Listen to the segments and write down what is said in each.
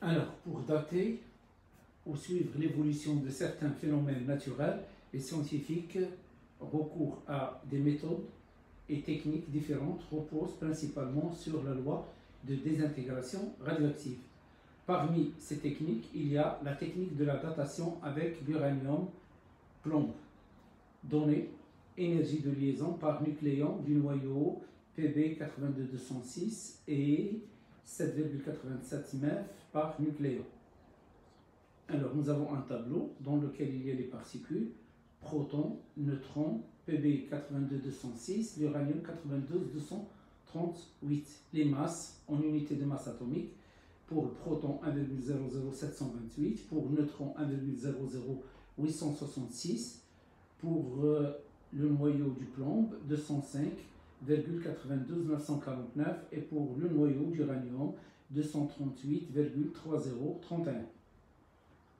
Alors, pour dater ou suivre l'évolution de certains phénomènes naturels, les scientifiques recourent à des méthodes et techniques différentes reposent principalement sur la loi de désintégration radioactive. Parmi ces techniques, il y a la technique de la datation avec l'uranium plomb. Données, énergie de liaison par nucléon du noyau Pb 82206 et 7,87 MeV par nucléon. Alors, nous avons un tableau dans lequel il y a les particules, protons, neutrons, Pb 82206, l'uranium 92238. Les masses en unité de masse atomique, pour le proton 1,00728, pour le neutron 1,00866, pour le noyau du plomb 205,92949 et pour le noyau d'uranium 238,3031.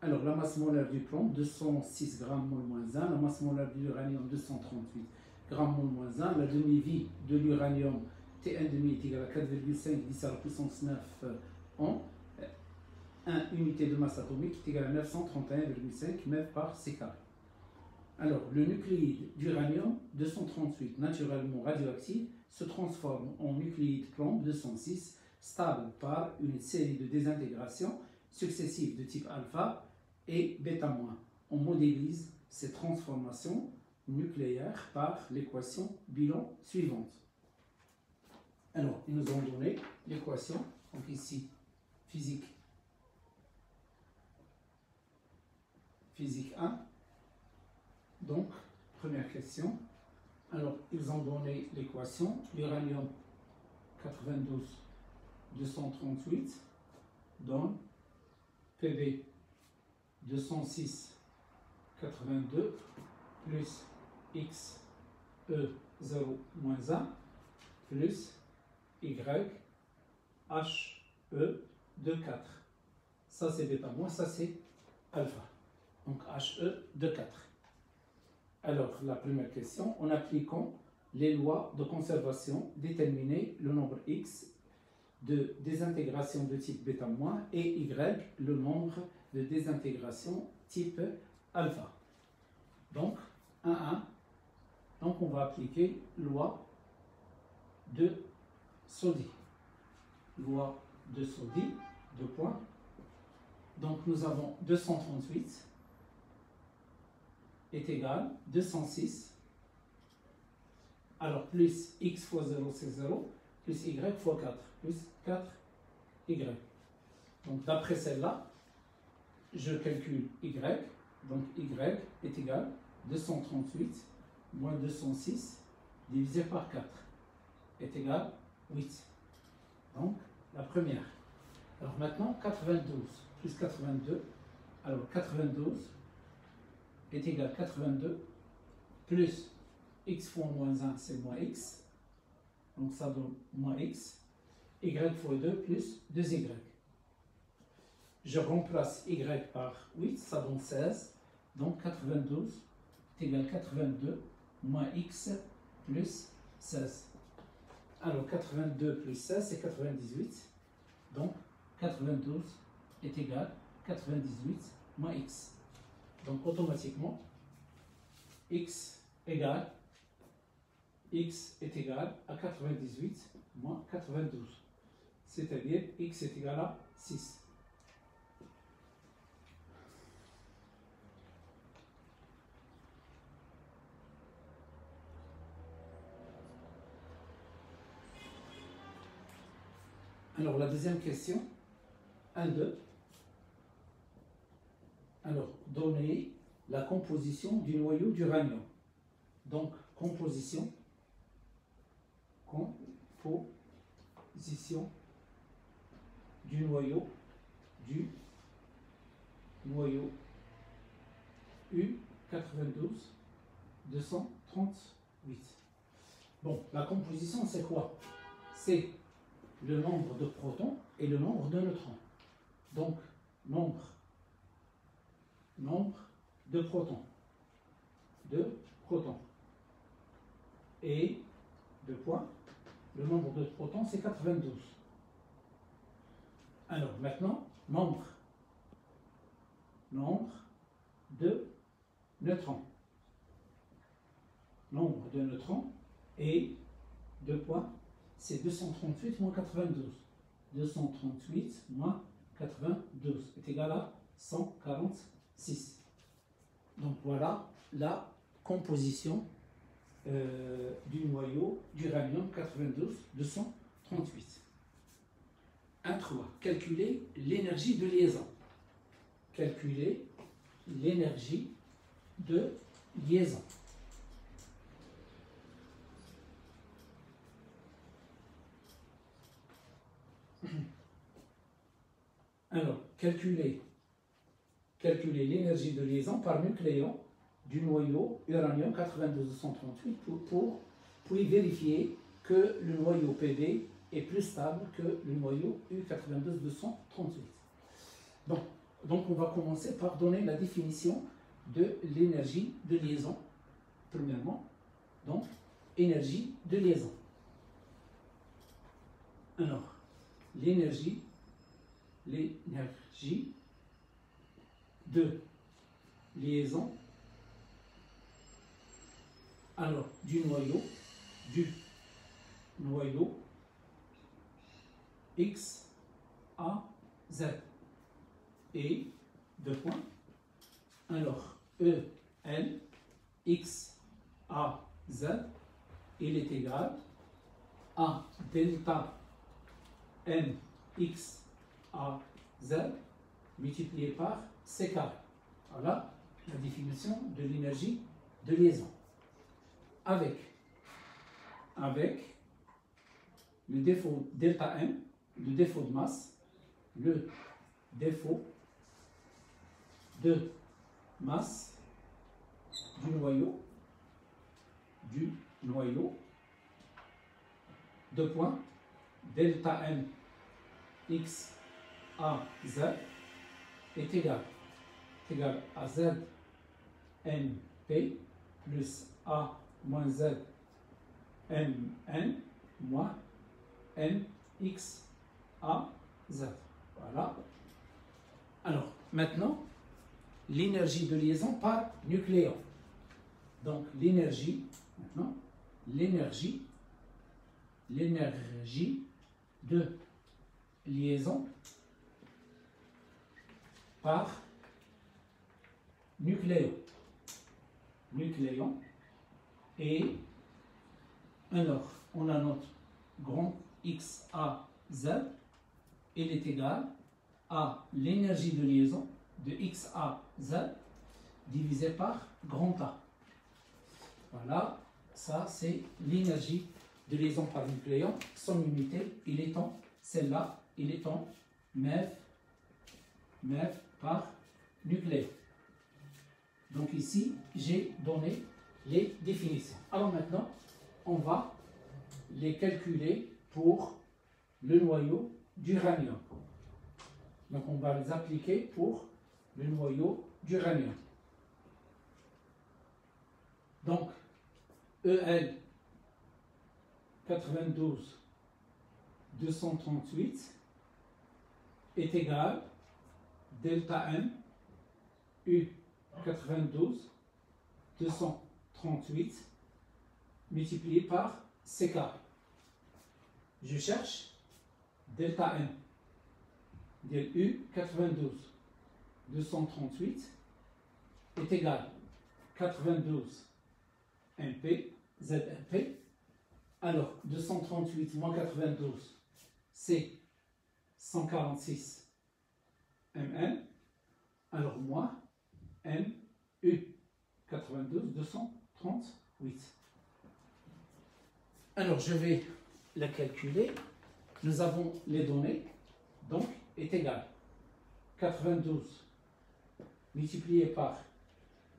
Alors, la masse molaire du plomb, 206 g mol-1, la masse molaire de l'uranium, 238 g mol-1, la demi-vie de l'uranium, T1 demi est égal à 4,5 10 à la puissance 9 en 1 unité de masse atomique est égal à 931,5 MeV par C carré. Alors, le nucléide d'uranium 238, naturellement radioactif, se transforme en nucléide plomb 206, stable par une série de désintégrations successives de type alpha et bêta-. On modélise ces transformations nucléaires par l'équation bilan suivante. Alors, ils nous ont donné l'équation, donc ici, physique 1. Donc, première question. Alors, ils ont donné l'équation, l'uranium 92-238 donne Pb 206,82 plus X E0 moins 1 plus Y H E de 4. Ça c'est bêta moins, ça c'est alpha. Donc HE de 4. Alors la première question, en appliquant les lois de conservation, déterminer le nombre X de désintégration de type bêta moins et Y le nombre de désintégration type alpha. Donc 1. Donc on va appliquer loi de Soddy. Loi de Soddy, 2 points. Donc nous avons 238 est égal à 206. Alors plus x fois 0 c'est 0, plus y fois 4, plus 4y. Donc d'après celle-là, je calcule y, donc y est égal à 238 moins 206 divisé par 4 est égal à 8. Donc la première. Alors maintenant 92 plus 82, alors 92 est égal à 82 plus x fois moins 1 c'est moins x, donc ça donne moins x, y fois 2 plus 2y. Je remplace y par 8, ça donne 16, donc 92 est égal à 82 moins x plus 16. Alors 82 plus 16 c'est 98, donc 92 est égal à 98 moins x. Donc automatiquement, x est égal à 98 moins 92. C'est-à-dire x est égal à 6. Alors la deuxième question, 1-2. Alors, donner la composition du noyau d'uranium. Donc, composition du noyau U92-238. Bon, la composition, c'est quoi? C'est le nombre de protons et le nombre de neutrons. Donc, nombre de protons. Et, 2 points, le nombre de protons, c'est 92. Alors maintenant, nombre de neutrons. Nombre de neutrons et de poids, c'est 238 moins 92. 238 moins 92 est égal à 146. Donc voilà la composition du noyau d'uranium 92-238. 1.3. Calculer l'énergie de liaison. Calculer l'énergie de liaison. Alors, calculer l'énergie de liaison par nucléon du noyau uranium 92-238 puis vérifier que le noyau Pb est plus stable que le noyau U92-238. Donc, on va commencer par donner la définition de l'énergie de liaison. Premièrement, donc, énergie de liaison. Alors, l'énergie de liaison, alors du noyau X, A, Z et deux points. Alors E, L, X, A, Z, il est égal à delta N, X, A, Z multiplié par C carré. Voilà la définition de l'énergie de liaison. Avec le défaut delta M, le défaut de masse, le défaut de masse du noyau, deux points, delta M X A Z est égal à Z N P plus A moins Z M N moins N X A Z. Voilà. Alors, maintenant, l'énergie de liaison par nucléon. Donc, l'énergie de liaison par nucléon. Et alors, on a notre grand X, A, Z, il est égal à l'énergie de liaison de X, A, Z divisé par grand A. Voilà, ça c'est l'énergie de liaison par nucléon. Son unité, il est en, celle-là, il est en MeV par nucléon. Donc ici, j'ai donné les définitions. Alors maintenant, on va les calculer pour le noyau d'uranium. Donc on va les appliquer pour le noyau d'uranium. Donc EL 92-238 est égal delta M U 92-238 multiplié par C carré. Je cherche delta M del U 92-238 est égal 92 MP ZMP. Alors 238 moins 92 c'est 146 MN. Alors moins MU 92-238. Alors je vais la calculer. Nous avons les données, donc est égal 92 multiplié par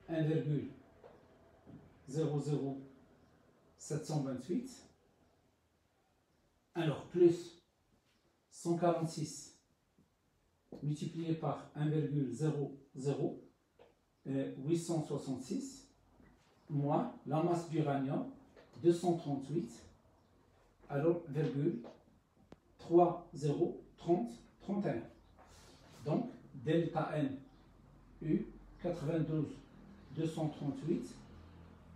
1,00728. Alors plus 146 multiplié par 1,00866 moins la masse d'uranium 238, alors 3030 31. Donc, delta N U 92 238,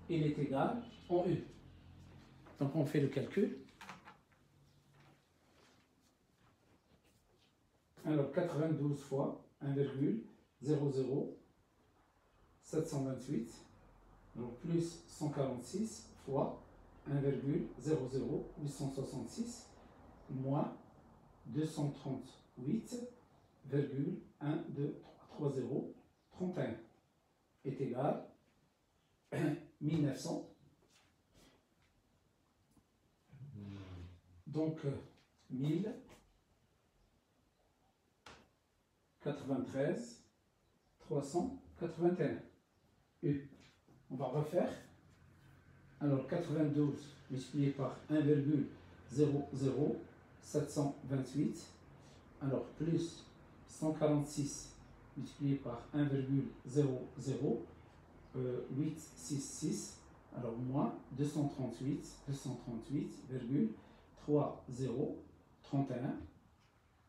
il est égal en U. Donc, on fait le calcul. Alors, 92 fois 1,00728, donc plus 146 fois 1,00866 moins 238,123031 est égal 1900. Donc 1093 381 U. On va refaire. Alors 92 multiplié par 1,00728, alors plus 146 multiplié par 1,00866, alors moins 238,3031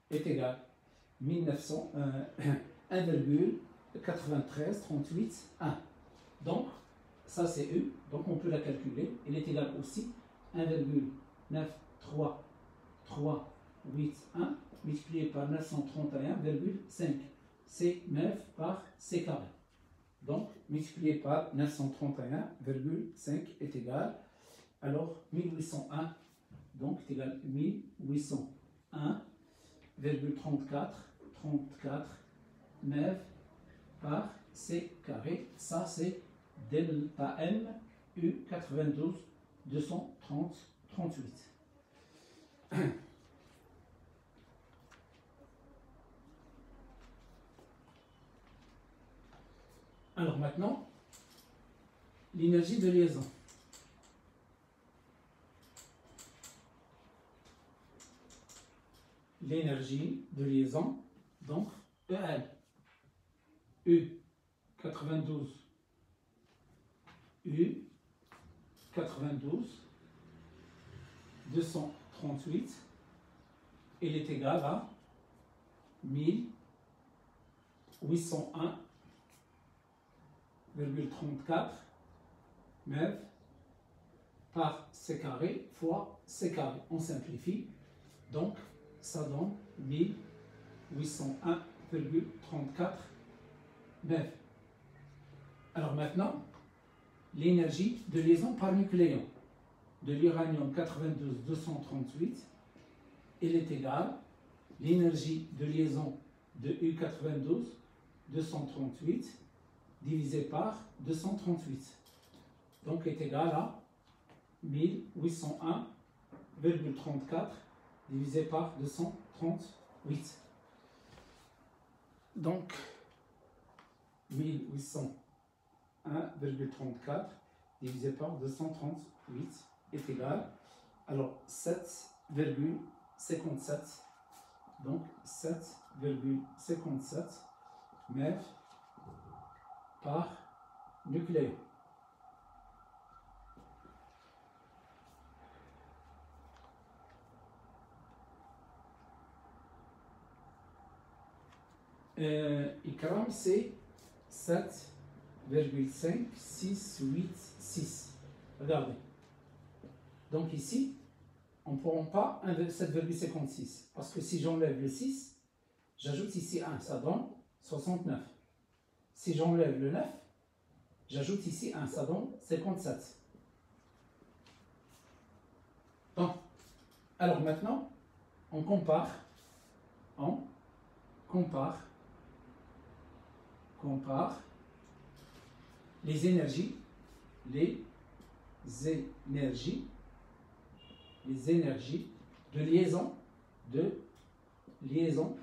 est égal 1,9338,1. Donc, ça c'est U, donc on peut la calculer. Il est égal aussi 1,93381 multiplié par 931,5. C'est 9 par C carré. Donc, multiplié par 931,5 est égal, alors 1801, donc est égal 1801,34 9 par C carré. Ça c'est delta M U 92 238. Alors maintenant, l'énergie de liaison. L'énergie de liaison, donc EL, U 92, U 92, 238, il est égal à 1801,34 9 par C carré fois C carré. On simplifie, donc ça donne 1801,34 9. Alors maintenant, l'énergie de liaison par nucléon de l'uranium 92-238, il est égal, l'énergie de liaison de U92-238 divisé par 238. Donc est égal à 1801,34 divisé par 238. Donc 1801,34 divisé par 238 est égal, alors 7,57. Donc 7,57 mètres par nucléon. Ikram, c'est 7,5686. Regardez. Donc ici, on ne prend pas 7,56. Parce que si j'enlève le 6, j'ajoute ici 1. Ça donne 69. Si j'enlève le 9, j'ajoute ici 1. Ça donne 57. Donc, alors maintenant, on compare. On compare les énergies de liaison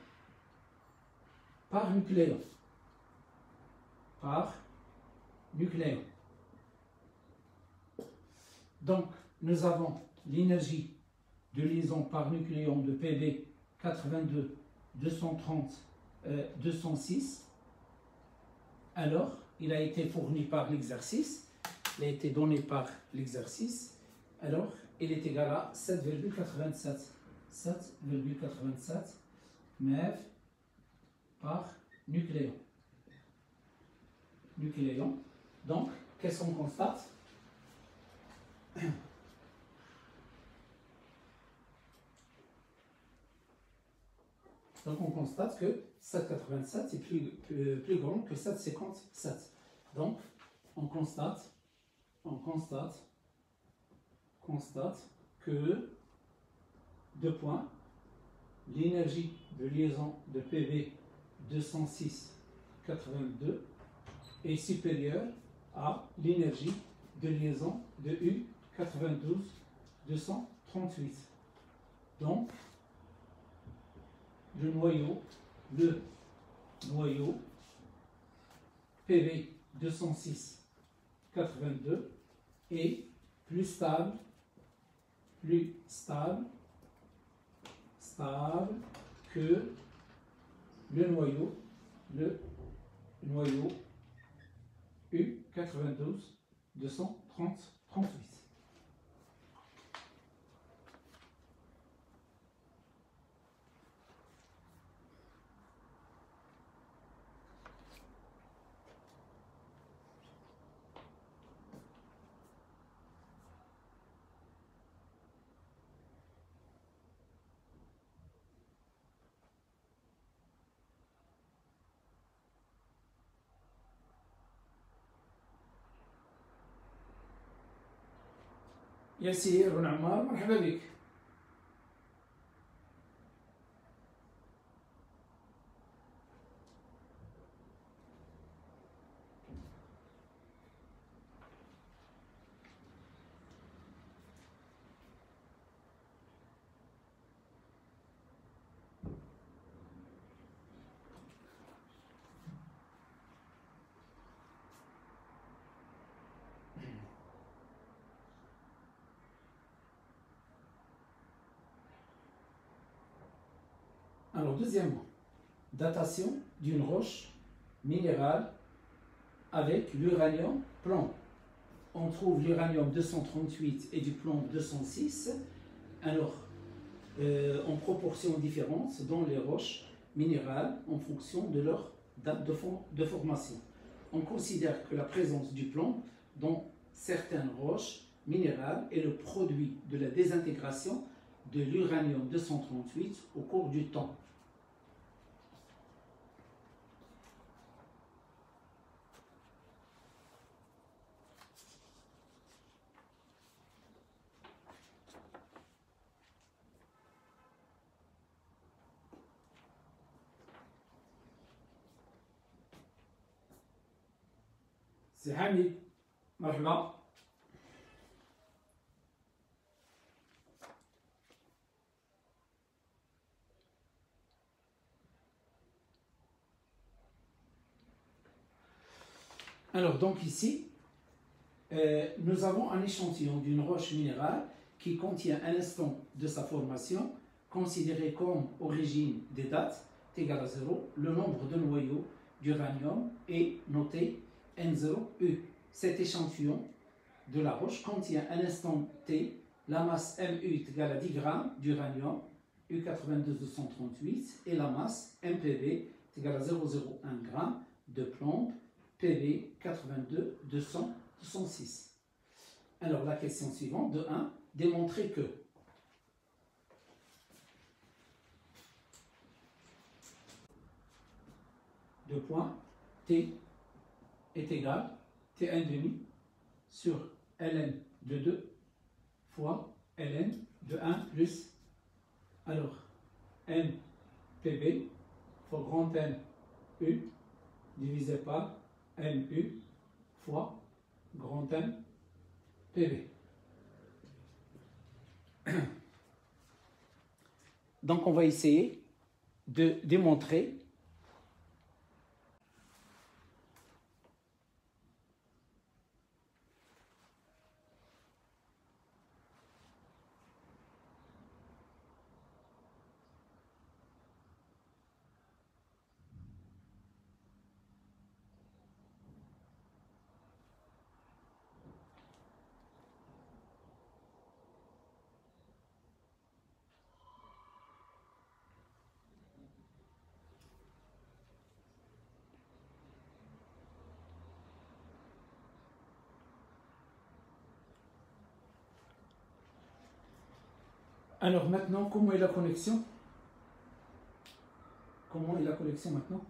par nucléon. Donc, nous avons l'énergie de liaison par nucléon de PB 82 230 206. Alors, il a été fourni par l'exercice, il a été donné par l'exercice, alors il est égal à 7,87. 7,87 MEV par nucléon. Nucléon. Donc, qu'est-ce qu'on constate? Donc, on constate que 787 est plus grand que 757. Donc, on constate que, deux points, l'énergie de liaison de PV 206,82 est supérieure à l'énergie de liaison de U 92,238. Donc, le noyau PV 206,82 est plus stable que le noyau U 92,238. ياسير بن عمار مرحبا بك. Alors, deuxièmement, datation d'une roche minérale avec l'uranium plomb. On trouve l'uranium 238 et du plomb 206, alors en proportion différente dans les roches minérales en fonction de leur date de formation. On considère que la présence du plomb dans certaines roches minérales est le produit de la désintégration de l'uranium 238 au cours du temps. C'est Hamid, مرحبا. Alors, donc ici, nous avons un échantillon d'une roche minérale qui contient un instant de sa formation, considéré comme origine des dates, t égale à 0, le nombre de noyaux d'uranium est noté N0U. Cet échantillon de la roche contient un instant T, la masse MU est égale à 10 grammes d'uranium, U92,238, et la masse MPV est égale à 0,01 g de plomb, PV 82,206. Alors la question suivante, de 1, démontrer que deux points, T est égal T1 demi sur Ln de 2 fois Ln de 1 plus, alors N PV fois grand N U divisé par NU fois grand N PV. Donc on va essayer de démontrer Alors maintenant, comment est la connexion? Comment est la connexion maintenant?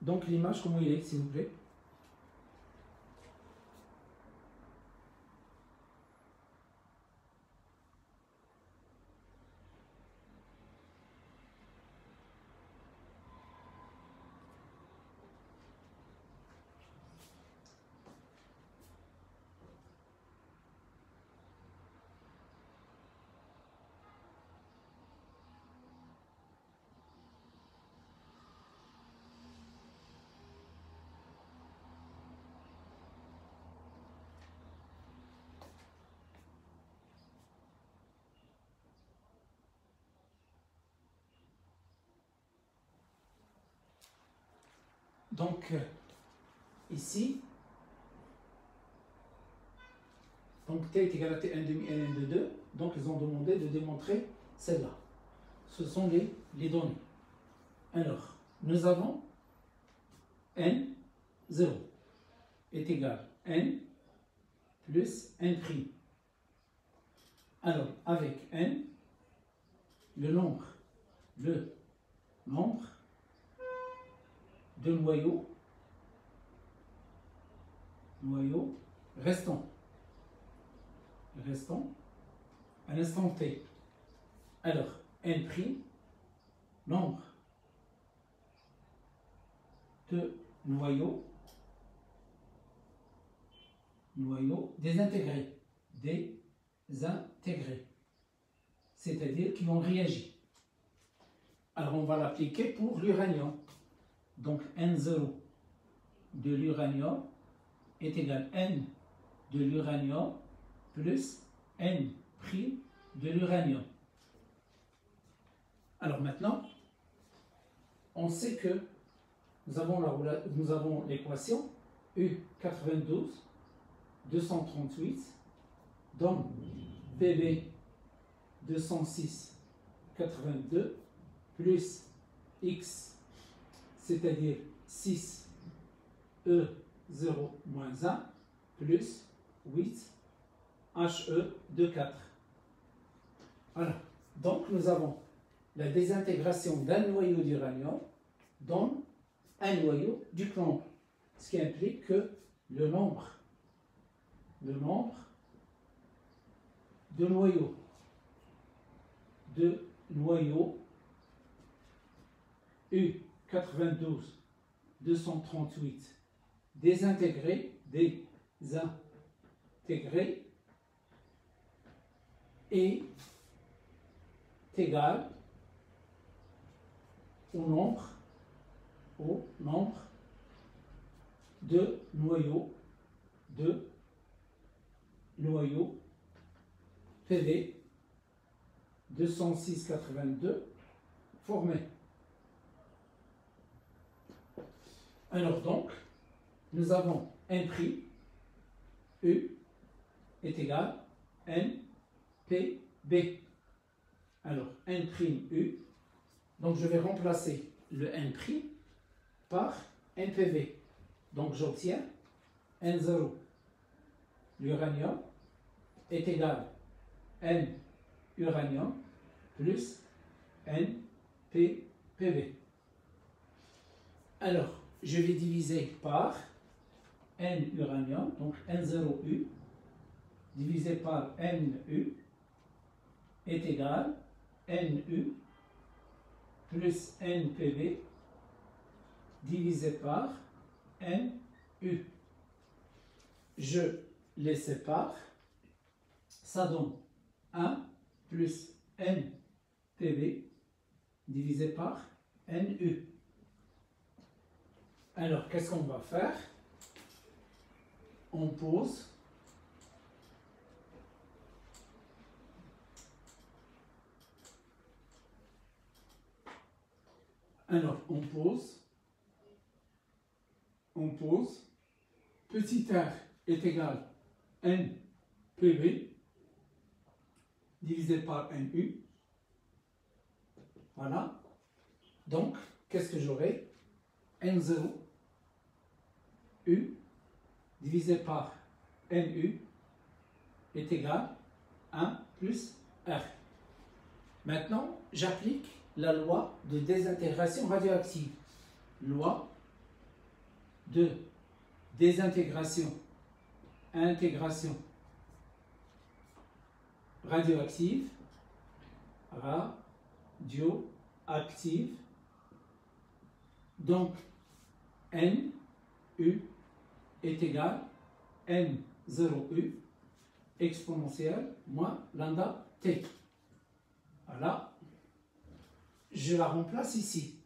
Donc l'image, comment il est, s'il vous plaît? Donc, ici, donc T est égal à T1 demi N de 2. Donc, ils ont demandé de démontrer celle-là. Ce sont les données. Alors, nous avons N0 est égal à N plus N'. Alors, avec N, le nombre de noyaux restants à l'instant T. Alors, N', nombre de noyaux désintégrés, c'est-à-dire qui ont réagi. Alors, on va l'appliquer pour l'uranium. Donc, N0 de l'uranium est égal à N de l'uranium plus N' de l'uranium. Alors maintenant, on sait que nous avons l'équation U92 238 donc PB 206 82 plus X, c'est-à-dire 6 E0 moins 1 plus 8 HE de 4. Voilà. Donc nous avons la désintégration d'un noyau d'uranium dans un noyau du plomb, ce qui implique que le nombre de noyaux U92 238 désintégrés est égal au nombre de noyaux PV 206,82 formés. Alors donc, nous avons N', U est égal à NPB. Alors, N' U, donc je vais remplacer le N' par NPV. Donc j'obtiens N0, l'uranium, est égal à N uranium plus NPV. Alors, je vais diviser par N uranium, donc N0U, divisé par NU, est égal à NU plus NPV, divisé par NU. Je les sépare, ça donne 1 plus NPV, divisé par NU. Alors, qu'est-ce qu'on va faire? On pose petit r est égal à NPV divisé par NU. Voilà. Donc, qu'est-ce que j'aurai? N0 U divisé par NU est égal à 1 plus R. Maintenant, j'applique la loi de désintégration radioactive. Loi de désintégration, intégration radioactive, radioactive. Donc, N, U est égal à N0U exponentielle moins lambda T. Voilà. Je la remplace ici.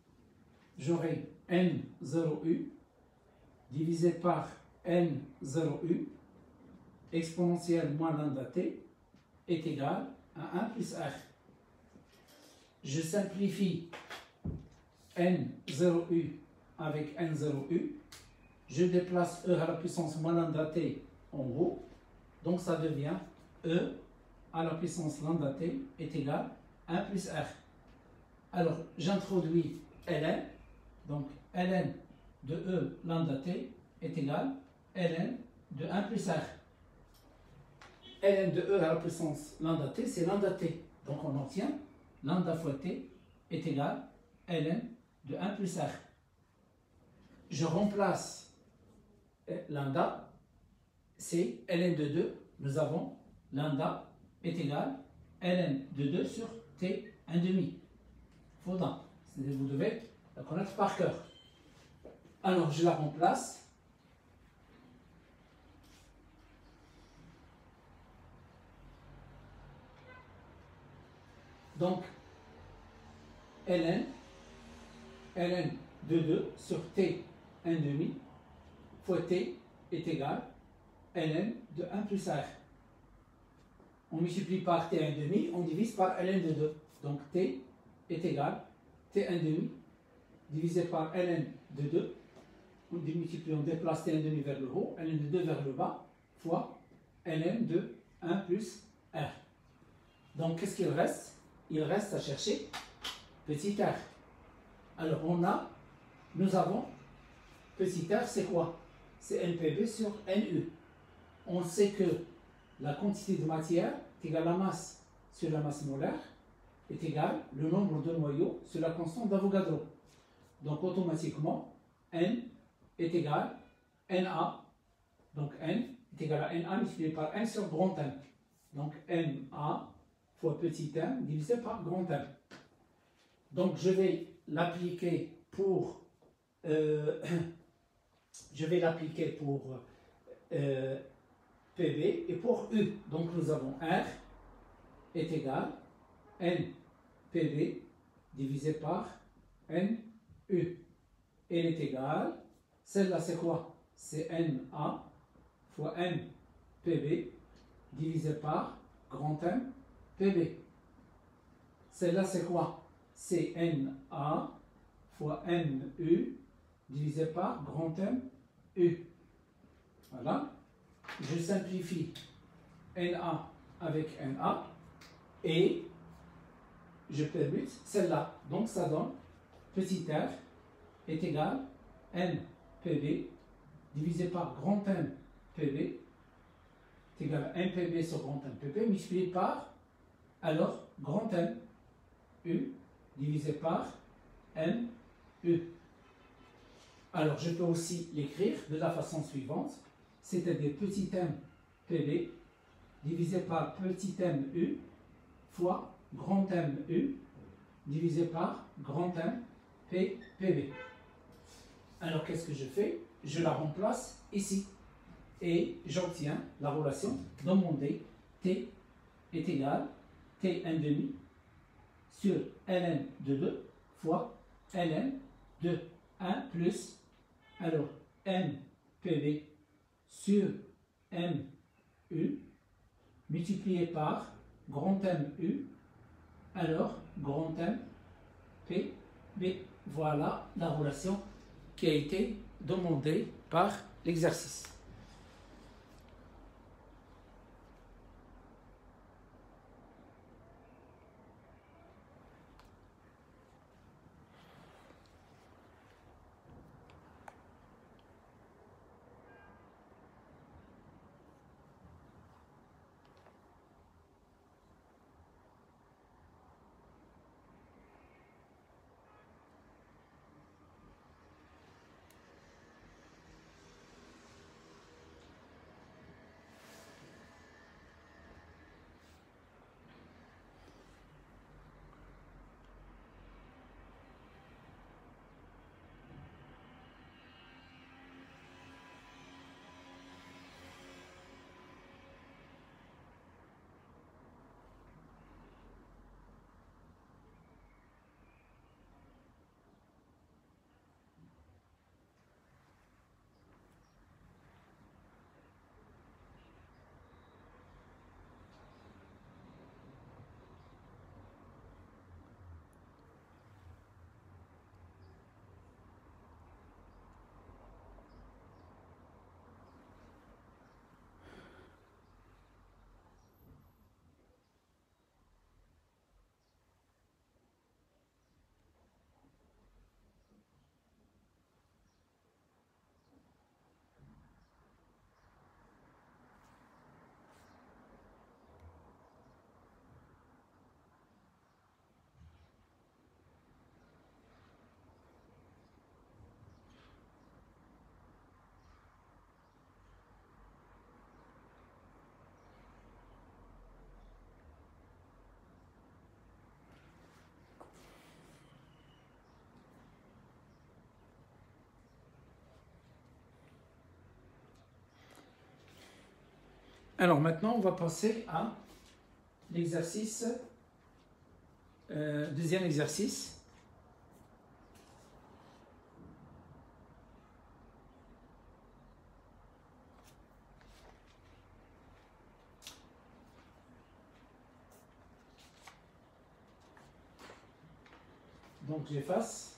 J'aurai N0U divisé par N0U exponentielle moins lambda T est égal à 1 plus R. Je simplifie N0U avec N0U. Je déplace E à la puissance moins lambda T en haut. Donc ça devient E à la puissance lambda T est égal à 1 plus R. Alors j'introduis ln. Donc ln de E lambda T est égal à ln de 1 plus R. Ln de E à la puissance lambda T, c'est lambda T. Donc on obtient lambda fois T est égal à ln de 1 plus R. Je remplace lambda, c'est ln de 2. Nous avons lambda est égal à ln de 2 sur T 1 demi. Faudant. Vous devez la connaître par cœur. Alors je la remplace. Donc, ln de 2 sur T 1 demi fois T est égal à ln de 1 plus R. On multiplie par T 1 demi, on divise par ln de 2. Donc T est égal à T 1 demi divisé par ln de 2. On multiplie, on déplace T 1 demi vers le haut, ln de 2 vers le bas, fois ln de 1 plus R. Donc qu'est-ce qu'il reste? Il reste à chercher petit r. Alors nous avons petit r, c'est quoi? C'est NPB sur NU. On sait que la quantité de matière est égale à la masse sur la masse molaire est égale le nombre de noyaux sur la constante d'Avogadro. Donc automatiquement, N est égal à NA. Donc N est égal à NA multiplié par N sur grand M. Donc NA fois petit m divisé par grand M. Donc je vais l'appliquer pour PB et pour U. Donc nous avons R est égal à N PB divisé par N U. Elle est égale, celle-là c'est quoi? C'est NA fois N PB divisé par grand M PB. Celle-là, c'est quoi? C'est NA fois NU divisé par grand M U. Voilà. Je simplifie NA avec NA et je permute celle-là. Donc ça donne petit r est égal à NPB divisé par grand M PB est égal à NPB sur grand M PB multiplié par alors grand M U divisé par M U. Alors je peux aussi l'écrire de la façon suivante, c'est-à-dire petit m PB divisé par petit m U fois grand M U divisé par grand M PB. Alors qu'est-ce que je fais? Je la remplace ici et j'obtiens la relation demandée. T est égal T 1 demi sur ln de 2 fois ln de 1 plus alors m PB sur m U multiplié par grand M U alors grand M PB. Voilà la relation qui a été demandée par l'exercice. Alors maintenant, on va passer à l'exercice, deuxième exercice. Donc j'efface.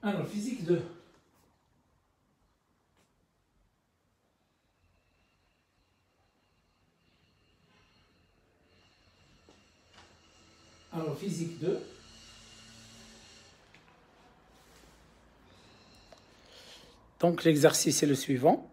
Alors, physique 2. Alors, physique 2. Donc, l'exercice est le suivant.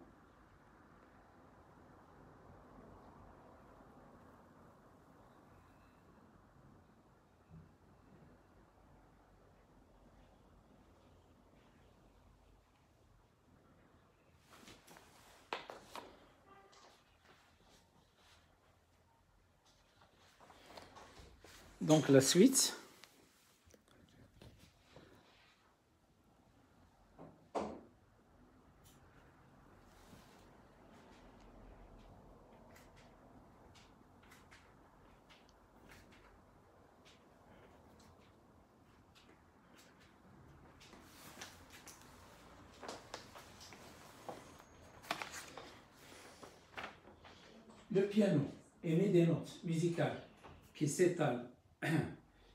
Donc, la suite. Le piano émet des notes musicales qui s'étalent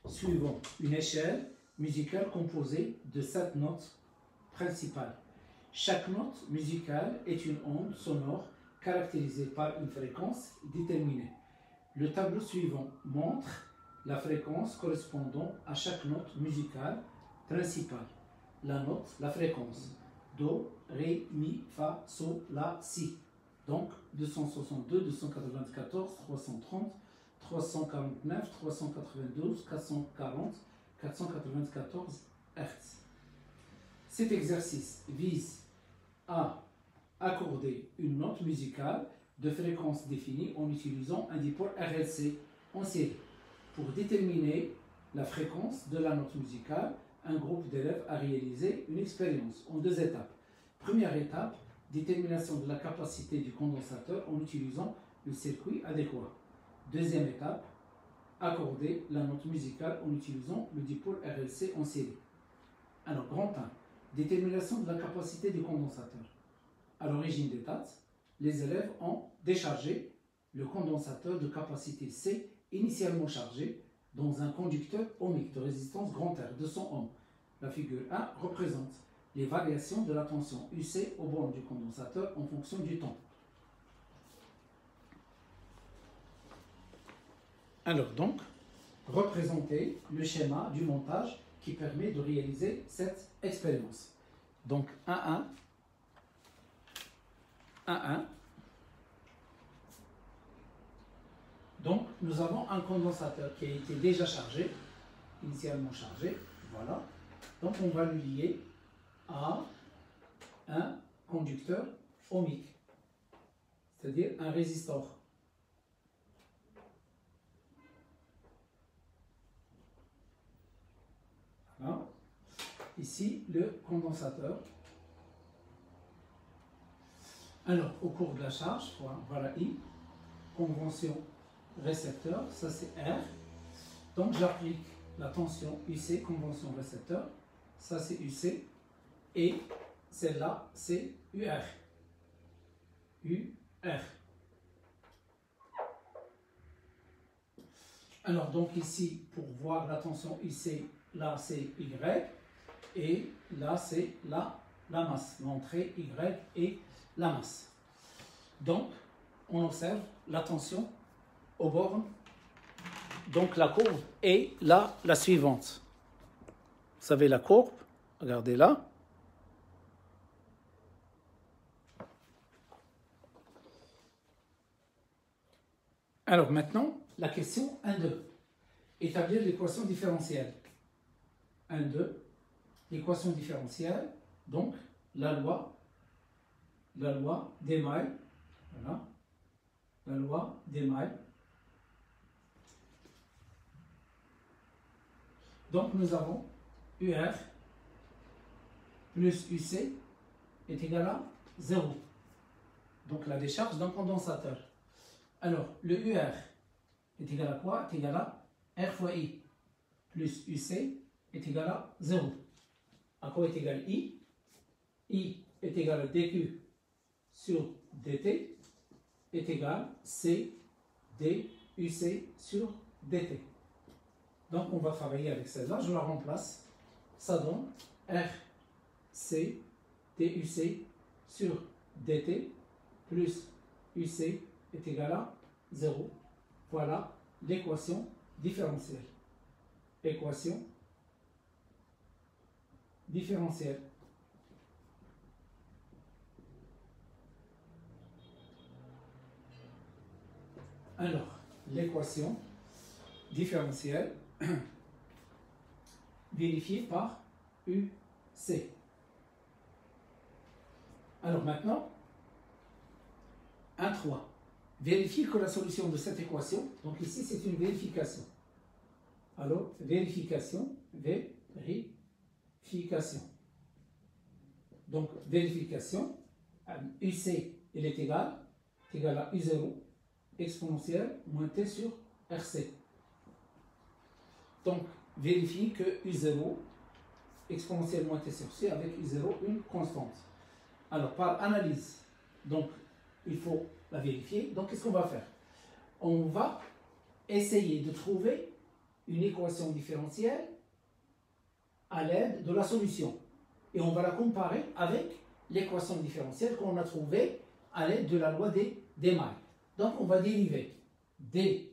suivant une échelle musicale composée de 7 notes principales. Chaque note musicale est une onde sonore caractérisée par une fréquence déterminée. Le tableau suivant montre la fréquence correspondant à chaque note musicale principale. La fréquence Do, Ré, Mi, Fa, Sol, La, Si. Donc 262, 294, 330, 349, 392, 440, 494 Hz. Cet exercice vise à accorder une note musicale de fréquence définie en utilisant un dipôle RLC en série. Pour déterminer la fréquence de la note musicale, un groupe d'élèves a réalisé une expérience en 2 étapes. Première étape, détermination de la capacité du condensateur en utilisant le circuit adéquat. Deuxième étape, accorder la note musicale en utilisant le dipôle RLC en série. Alors, grand 1, détermination de la capacité du condensateur. À l'origine des tâches, les élèves ont déchargé le condensateur de capacité C initialement chargé dans un conducteur ohmique de résistance grand R de 100 ohms. La figure 1 représente les variations de la tension UC aux bornes du condensateur en fonction du temps. Alors donc, représenter le schéma du montage qui permet de réaliser cette expérience. Donc 1, 1. Donc nous avons un condensateur qui a été déjà chargé, initialement chargé, voilà. Donc on va le lier à un conducteur ohmique, c'est-à-dire un résistor. Voilà. Ici, le condensateur. Alors, au cours de la charge, voilà I, convention récepteur, ça c'est R. Donc j'applique la tension UC, convention récepteur, ça c'est UC, et celle-là c'est UR. UR. Alors donc ici, pour voir la tension UC, là c'est Y, et là c'est la masse, l'entrée Y et la masse. Donc, on observe la tension aux bornes. Donc, la courbe est là, la suivante. Vous savez la courbe, regardez là. Alors maintenant, la question 1,2. Établir l'équation différentielle. 1,2. L'équation différentielle, donc la loi d'Émail, voilà, la loi d'Émail. Donc nous avons UR plus UC est égal à 0. Donc la décharge d'un condensateur. Alors le UR est égal à quoi? Est égal à R fois I plus UC est égal à 0. À quoi est égal I? I est égal à dQ sur dt est égal à C DUC sur dt. Donc on va travailler avec celle-là, je la remplace. Ça donne RC DUC sur dt plus UC est égal à 0. Voilà l'équation différentielle. Équation différentielle. Alors, l'équation différentielle vérifiée par UC. Alors maintenant, 1,3. Vérifier que la solution de cette équation, donc ici c'est une vérification. Alors, vérification. Donc, vérification, UC, il est égal à U0 exponentielle moins T sur RC. Donc, vérifie que U0 exponentielle moins T sur C avec U0 une constante. Alors, par analyse, donc, il faut la vérifier. Donc, qu'est-ce qu'on va faire? On va essayer de trouver une équation différentielle à l'aide de la solution. Et on va la comparer avec l'équation différentielle qu'on a trouvée à l'aide de la loi d'Émail. Donc, on va dériver d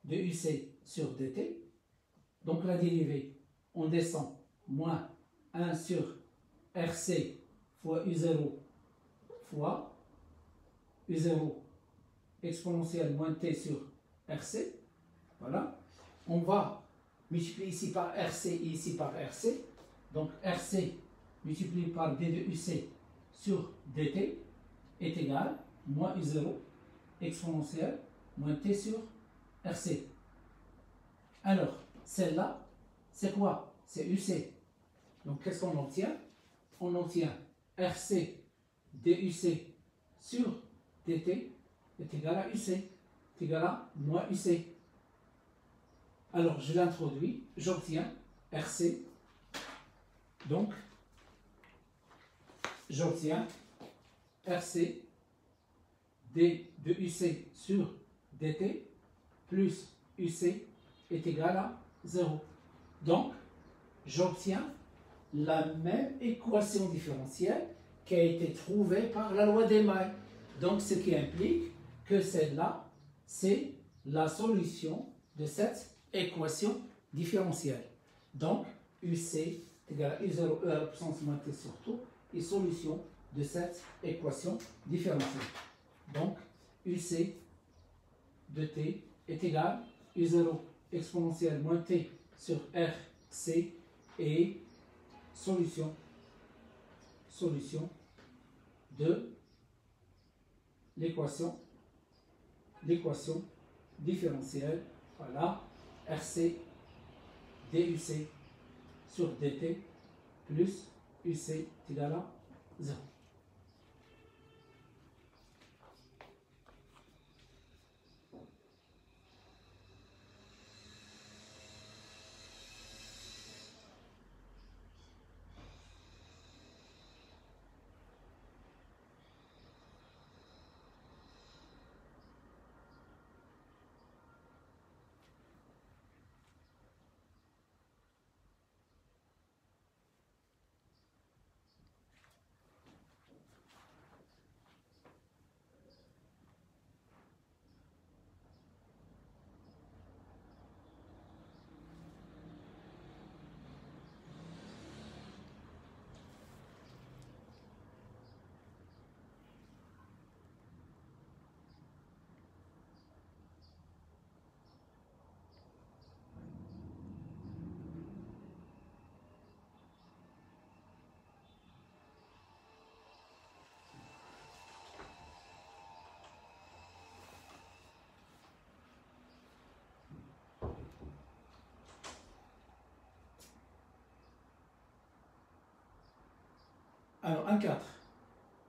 de UC sur dt. Donc, la dérivée, on descend moins 1 sur RC fois U0 fois U0 exponentielle moins T sur RC. Voilà. On va multiplier ici par RC et ici par RC. Donc, RC multiplié par d de UC sur dt est égal à moins U0 exponentielle moins T sur RC. Alors, celle-là, c'est quoi? C'est UC. Donc, qu'est-ce qu'on obtient? On obtient RC DUC sur dt est égal à UC, est égal à moins UC. Alors, je l'introduis, j'obtiens RC. Donc, j'obtiens RC d de UC sur dt plus UC est égal à 0. Donc, j'obtiens la même équation différentielle qui a été trouvée par la loi d'Émail. Donc, ce qui implique que celle-là, c'est la solution de cette équation différentielle. Donc, UC est égal à U0 E à la puissance moins T sur tout est solution de cette équation différentielle. Donc, UC de T est égal à U0 exponentielle moins T sur RC et solution de l'équation différentielle. Voilà, RC DUC sur dt plus UC est égal à 0. Alors, 1,4.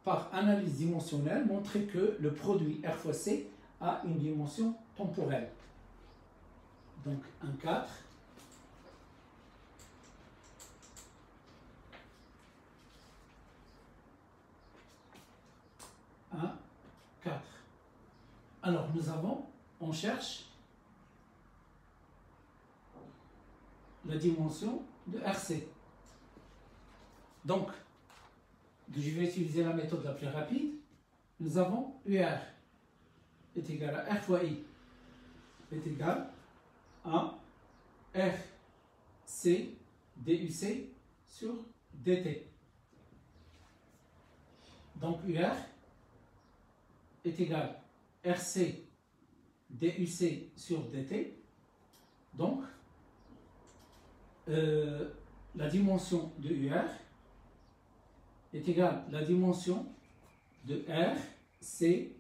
Par analyse dimensionnelle, montrer que le produit R fois C a une dimension temporelle. Donc, 1,4. Alors, on cherche la dimension de RC. Donc, je vais utiliser la méthode la plus rapide. Nous avons UR est égal à R fois I est égal à RC DUC sur DT. Donc, UR est égal à RC DUC sur DT. Donc, la dimension de UR est égale à la dimension de R, C,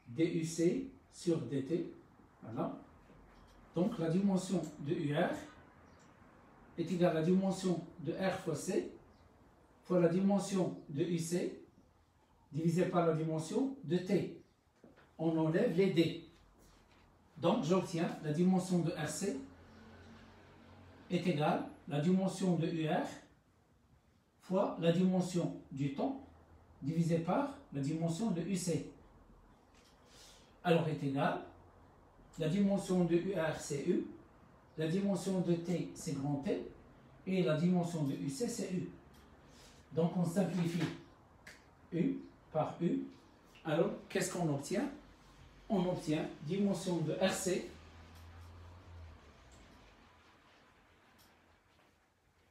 DUC sur DT. Voilà. Donc la dimension de UR est égale à la dimension de R fois C fois la dimension de UC divisé par la dimension de T. On enlève les D. Donc j'obtiens la dimension de RC est égale à la dimension de UR fois la dimension du temps divisé par la dimension de UC. Alors est égal, la dimension de UR c'est U, la dimension de T c'est grand T, et la dimension de UC c'est U. Donc on simplifie U par U. Alors qu'est-ce qu'on obtient? On obtient dimension de RC,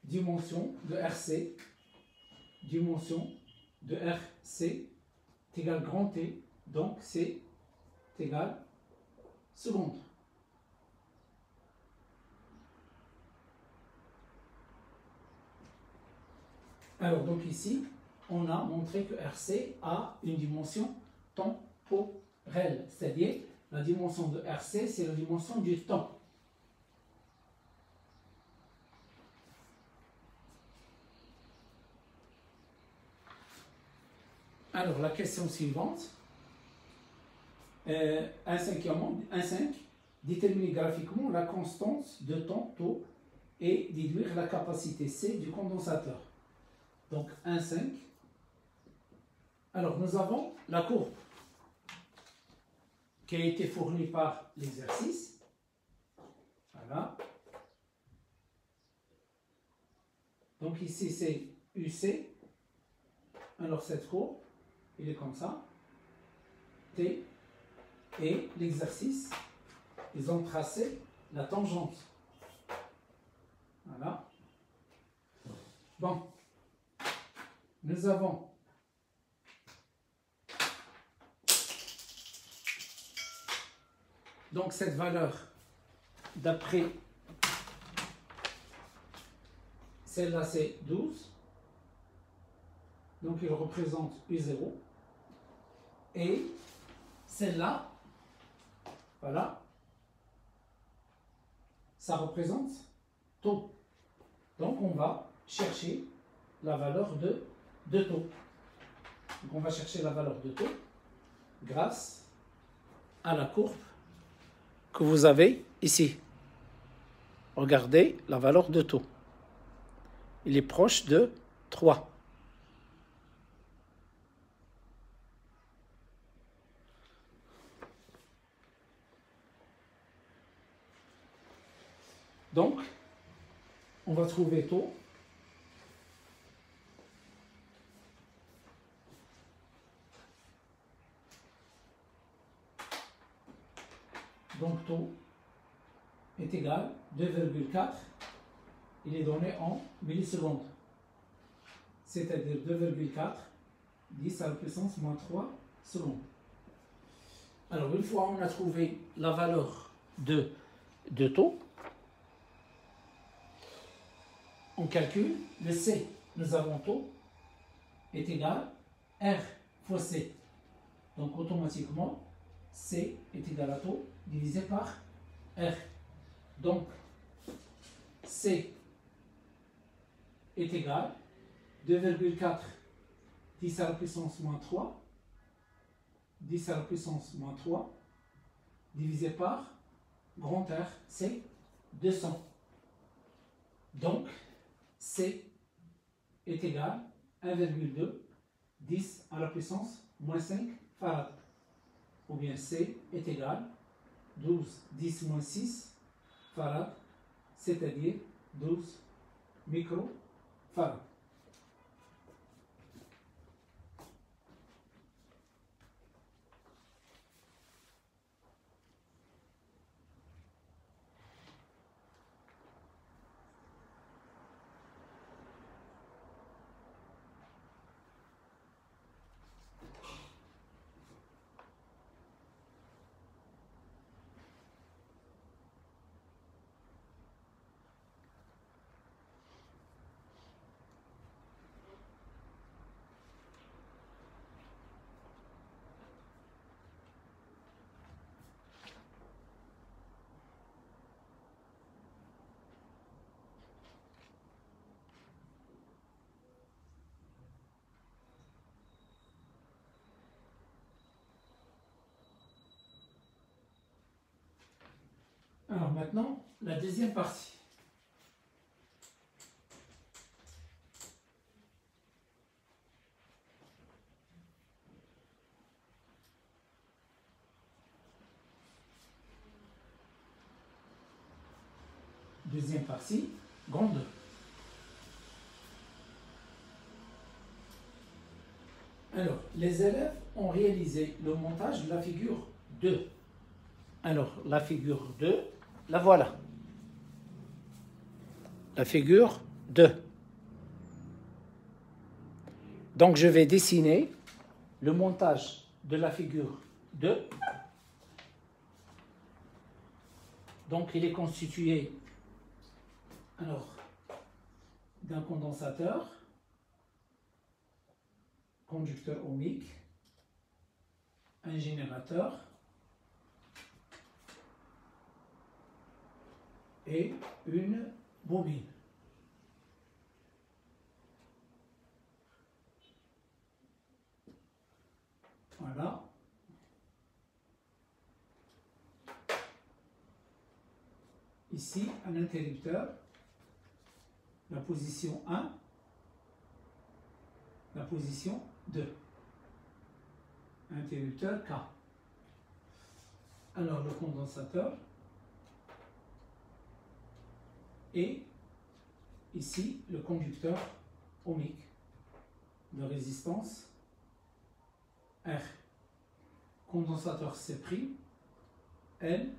dimension de RC, dimension de RC est égal grand T, donc c'est égal seconde. Alors donc ici, on a montré que RC a une dimension temporelle, c'est-à-dire la dimension de RC, c'est la dimension du temps. Alors la question suivante, 1,5, déterminer graphiquement la constance de temps taux et déduire la capacité C du condensateur. Donc 1,5. Alors nous avons la courbe qui a été fournie par l'exercice. Voilà. Donc ici c'est UC. Alors cette courbe, il est comme ça. T. Et l'exercice, ils ont tracé la tangente. Voilà. Bon. Nous avons donc cette valeur d'après celle-là c'est 12. Donc il représente U0. Et celle-là, voilà, ça représente taux. Donc on va chercher la valeur de taux. Donc on va chercher la valeur de taux grâce à la courbe que vous avez ici. Regardez la valeur de taux. Il est proche de 3. Donc, on va trouver taux. Donc, taux est égal à 2,4. Il est donné en millisecondes. C'est-à-dire 2,4, 10 à la puissance moins 3 secondes. Alors, une fois on a trouvé la valeur de taux, on calcule le C. Nous avons taux est égal à R fois C. Donc automatiquement, C est égal à taux divisé par R. Donc C est égal à 2,4 10 à la puissance moins 3, 10 à la puissance moins 3, divisé par grand R, c'est 200. Donc, C est égal à 1,2, 10 à la puissance moins 5 farad. Ou bien C est égal à 12, 10 moins 6 farad, c'est-à-dire 12 microfarad. Alors maintenant, la deuxième partie. Deuxième partie, grande. Alors, les élèves ont réalisé le montage de la figure 2. Alors, la figure 2, la voilà. La figure 2. Donc, je vais dessiner le montage de la figure 2. Donc, il est constitué d'un condensateur, conducteur ohmique, un générateur et une bobine. Voilà. Ici, un interrupteur, la position 1, la position 2. Interrupteur K. Alors, le condensateur. Et ici, le conducteur ohmique de résistance R. Condensateur C', L,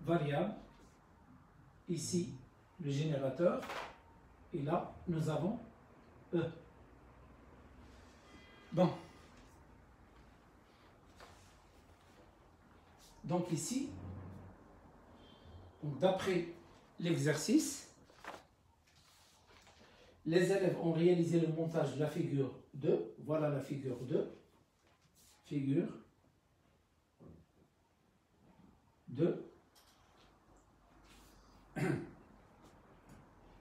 variable. Ici, le générateur. Et là, nous avons E. Bon. Donc ici, d'après l'exercice, les élèves ont réalisé le montage de la figure 2. Voilà la figure 2. Figure 2.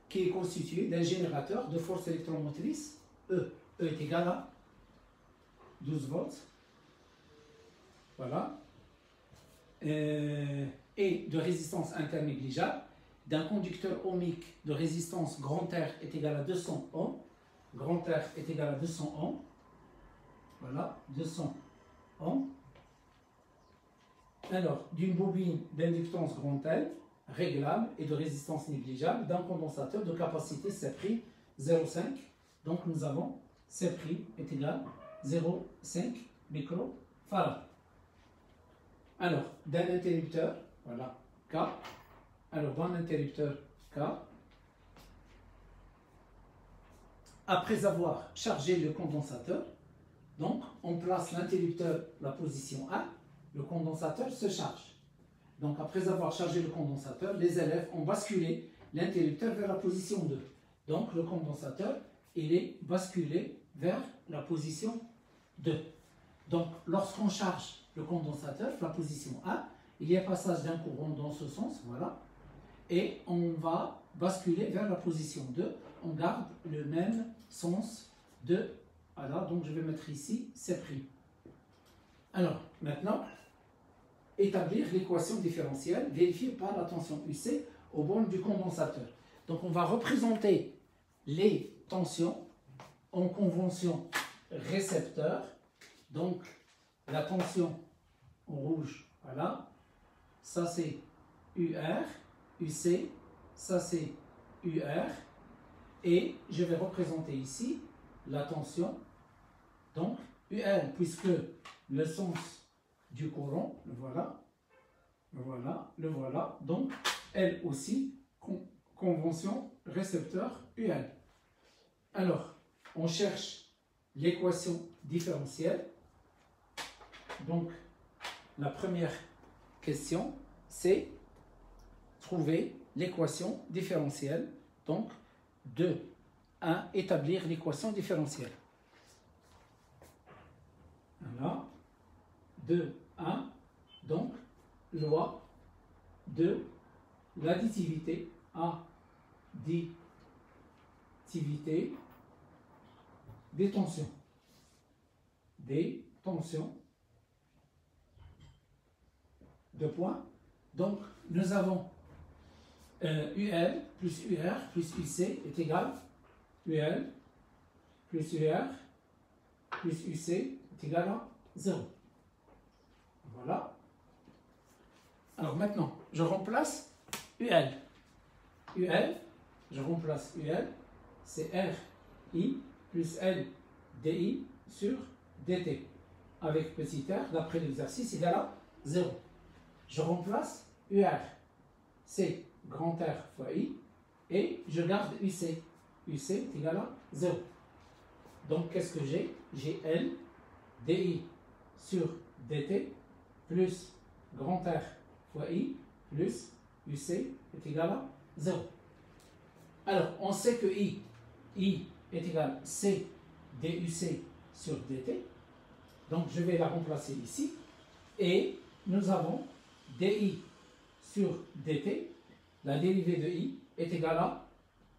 Qui est constitué d'un générateur de force électromotrice E. E est égal à 12 volts. Voilà. Et de résistance internégligeable, d'un conducteur ohmique de résistance grand R est égal à 200 ohms. Grand R est égal à 200 ohms. Voilà, 200 ohms. Alors, d'une bobine d'inductance grand L, réglable et de résistance négligeable, d'un condensateur de capacité C' 0,5. Donc, nous avons C' est égal à 0,5 microfarad. Alors, d'un interrupteur, voilà, K. Alors, dans l'interrupteur K, après avoir chargé le condensateur, donc, on place l'interrupteur la position A, le condensateur se charge. Donc, après avoir chargé le condensateur, les élèves ont basculé l'interrupteur vers la position 2. Donc, le condensateur, il est basculé vers la position 2. Donc, lorsqu'on charge le condensateur, la position A, il y a passage d'un courant dans ce sens, voilà, et on va basculer vers la position 2. On garde le même sens de Voilà, donc je vais mettre ici C'. Alors, maintenant, établir l'équation différentielle vérifiée par la tension UC aux bornes du condensateur. Donc, on va représenter les tensions en convention récepteur. Donc, la tension en rouge, voilà, ça c'est UR, UC, ça c'est UR, et je vais représenter ici la tension, donc UL, puisque le sens du courant, le voilà, le voilà, donc elle aussi, convention récepteur UL. Alors, on cherche l'équation différentielle. Donc, la première question, c'est trouver l'équation différentielle. Donc, 2, 1, établir l'équation différentielle. Voilà. 2, 1. Donc, loi de l'additivité, additivité des tensions. Des tensions. Deux points. Donc, nous avons UL plus UR plus UC est égal UL plus UR plus UC est égal à 0. Voilà. Alors maintenant, je remplace UL. UL, je remplace UL, c'est RI plus L DI sur DT. Avec petit r, d'après l'exercice, égal à 0. Je remplace UR, c'est grand R fois I, et je garde UC. UC est égal à 0. Donc, qu'est-ce que j'ai? J'ai L DI sur DT plus grand R fois I plus UC est égal à 0. Alors, on sait que I est égal à C DUC sur DT. Donc, je vais la remplacer ici. Et nous avons DI sur DT. La dérivée de I est égale à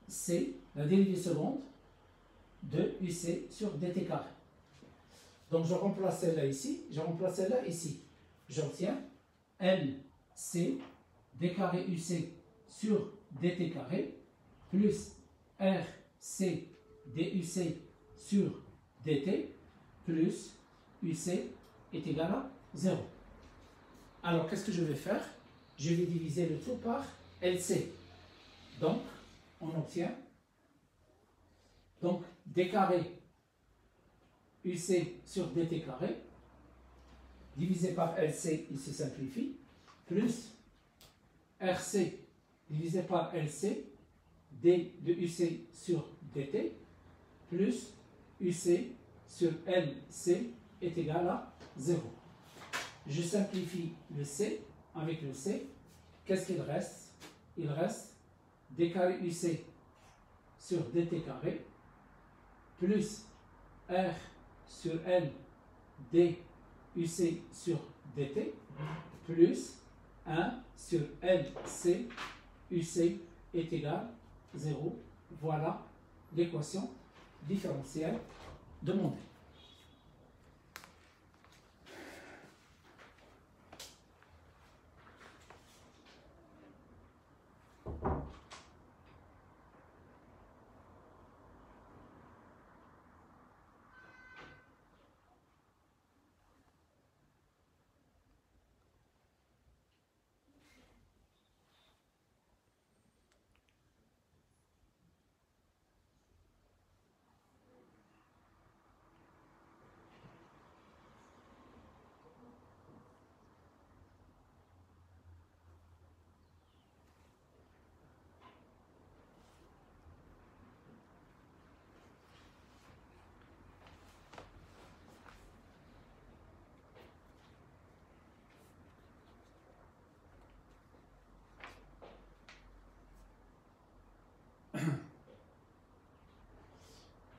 C, la dérivée seconde, de UC sur DT carré. Donc, je remplace celle-là ici, je remplace celle-là ici. J'obtiens LC d carré UC sur DT carré plus RC DUC sur DT plus UC est égal à 0. Alors, qu'est-ce que je vais faire? Je vais diviser le tout par LC. Donc, on obtient donc d carré UC sur DT carré divisé par LC, il se simplifie, plus RC divisé par LC, D de UC sur DT, plus UC sur LC est égal à 0. Je simplifie le C avec le C. Qu'est-ce qu'il reste? Il reste d carré UC sur DT carré, plus R sur L D UC sur DT, plus 1 sur LC UC est égal à 0. Voilà l'équation différentielle demandée.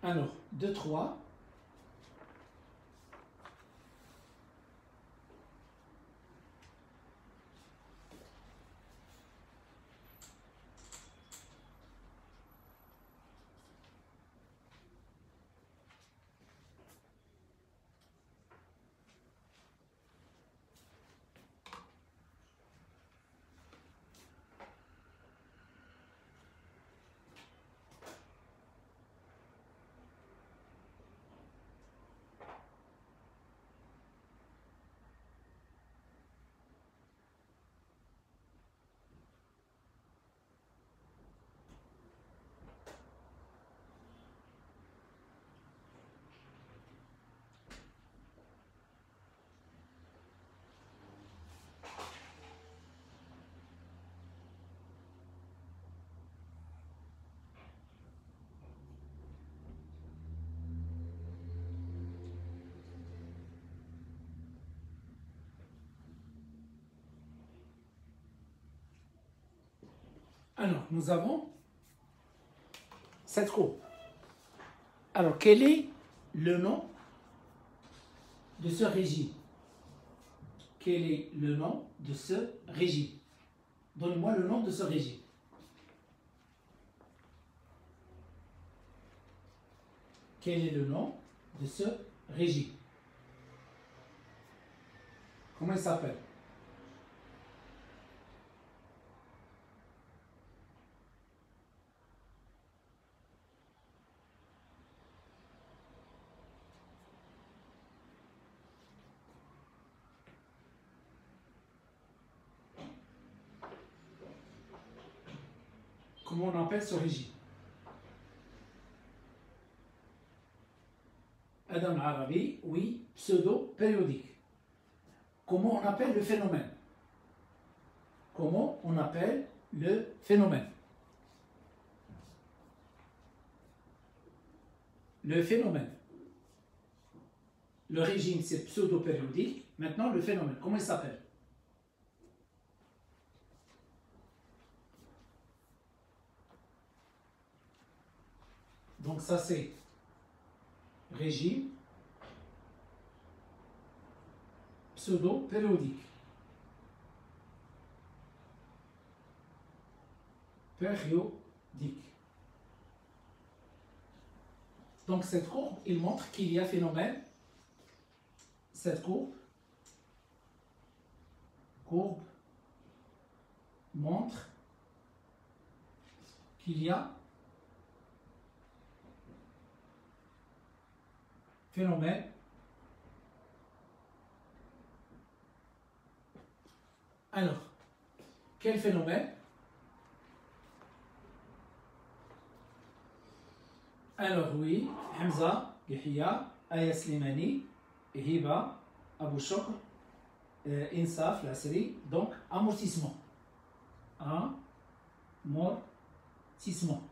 Alors, 2, 3. Alors, nous avons cette courbe. Alors, quel est le nom de ce régime? Quel est le nom de ce régime? Donnez-moi le nom de ce régime. Quel est le nom de ce régime? Comment il s'appelle? Comment on appelle ce régime? Adam Arabi, oui, pseudo-périodique. Comment on appelle le phénomène? Comment on appelle le phénomène? Le phénomène. Le régime, c'est pseudo-périodique. Maintenant, le phénomène, comment il s'appelle? Donc ça, c'est régime pseudo-périodique. Périodique. Donc cette courbe, il montre qu'il y a phénomène. Cette courbe montre qu'il y a phénomène. Alors, quel phénomène? Alors oui, Hamza, Yahya, Aya Slimani, Hiba, Abu Shokr, Insaf, Lasri, donc amortissement. Amortissement.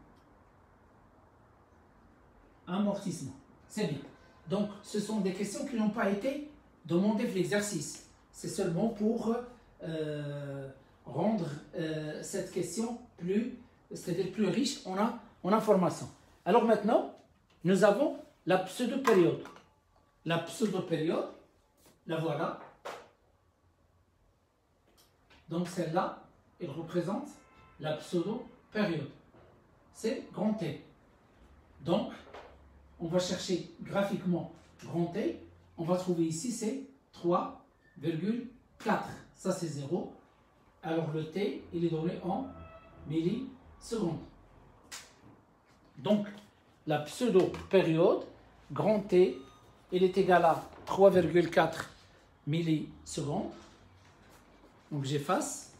Amortissement. C'est bien. Donc, ce sont des questions qui n'ont pas été demandées pour l'exercice. C'est seulement pour rendre cette question plus, c'est-à-dire plus riche en informations. Alors maintenant, nous avons la pseudo-période. La pseudo-période, la voilà. Donc celle-là, elle représente la pseudo-période. C'est grand T. Donc, on va chercher graphiquement grand T. On va trouver ici, c'est 3,4. Ça, c'est 0. Alors le T, il est donné en millisecondes. Donc, la pseudo-période, grand T, il est égal à 3,4 millisecondes. Donc, j'efface.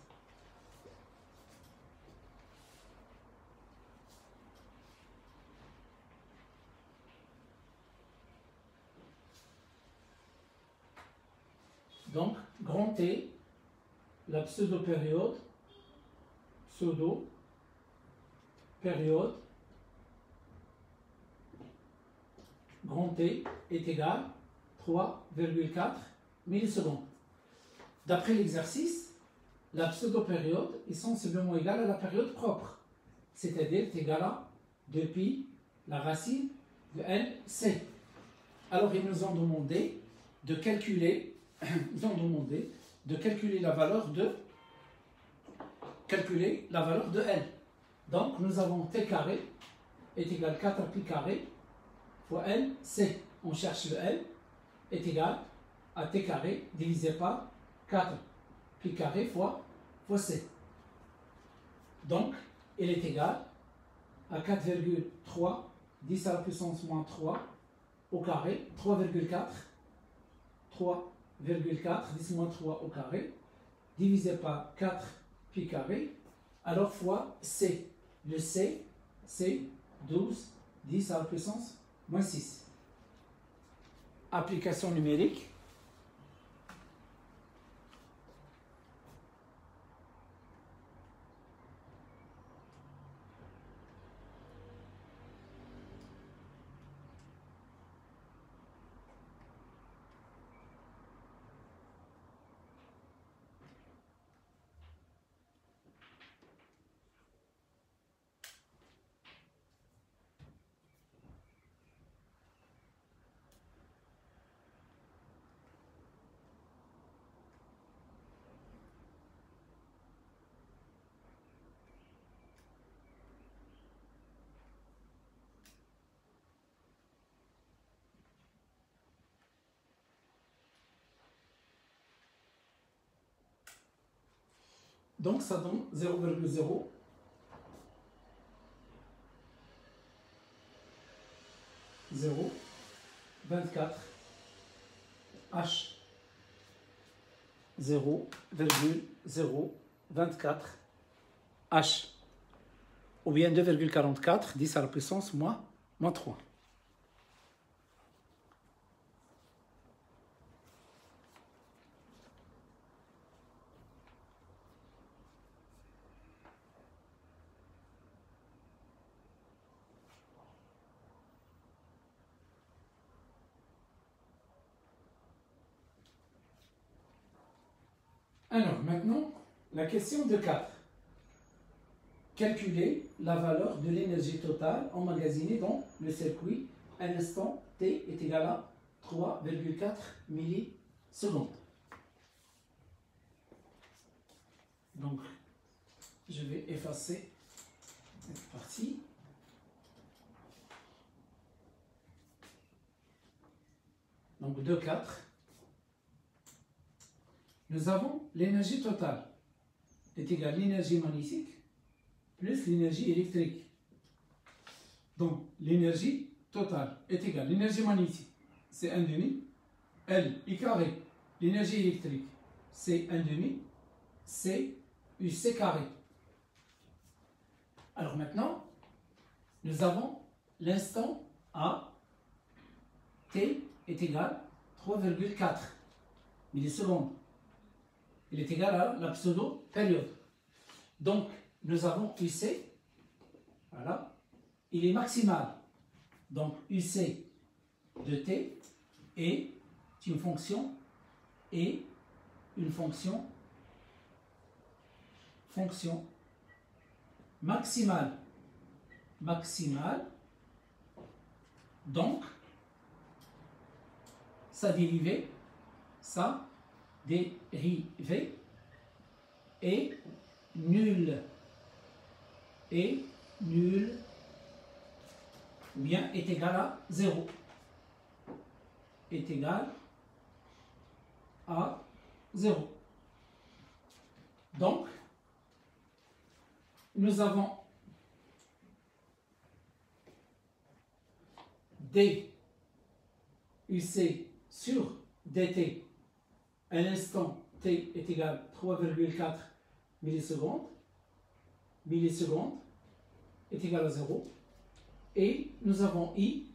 Donc, grand T, la pseudo-période, grand T est égal à 3,4 millisecondes. D'après l'exercice, la pseudo-période est sensiblement égale à la période propre, c'est-à-dire est égale à 2pi la racine de LC. Alors, ils nous ont demandé de calculer, la valeur de L. Donc, nous avons T carré est égal à 4pi carré fois LC. On cherche le L est égal à T carré divisé par 4pi carré fois C. Donc, il est égal à 4,3 10 à la puissance moins 3 au carré, 3,4 10 moins 3 au carré, divisé par 4pi carré, alors fois C. Le C, c'est 12 10 à la puissance moins 6. Application numérique. Donc ça donne 0,0 0,24 H 0,024 H ou bien 2,44 10 à la puissance moins 3. Alors maintenant, la question de 4. Calculer la valeur de l'énergie totale emmagasinée dans le circuit à l'instant t est égal à 3,4 millisecondes. Donc, je vais effacer cette partie. Donc, de 4. Nous avons l'énergie totale est égale à l'énergie magnétique plus l'énergie électrique. Donc, l'énergie totale est égale à l'énergie magnétique, c'est 1 demi, L I carré. L'énergie électrique, c'est 1 demi, c'est UC carré. Alors maintenant, nous avons l'instant A, T est égal à 3,4 millisecondes. Il est égal à la pseudo-période. Donc, nous avons UC, voilà, il est maximal. Donc, UC de T est une fonction maximale. Donc, sa dérivée est nulle. Ou bien est égal à 0. Est égal à 0. Donc, nous avons dUC sur dt à l'instant t est égal à 3,4 millisecondes est égal à 0. Et nous avons I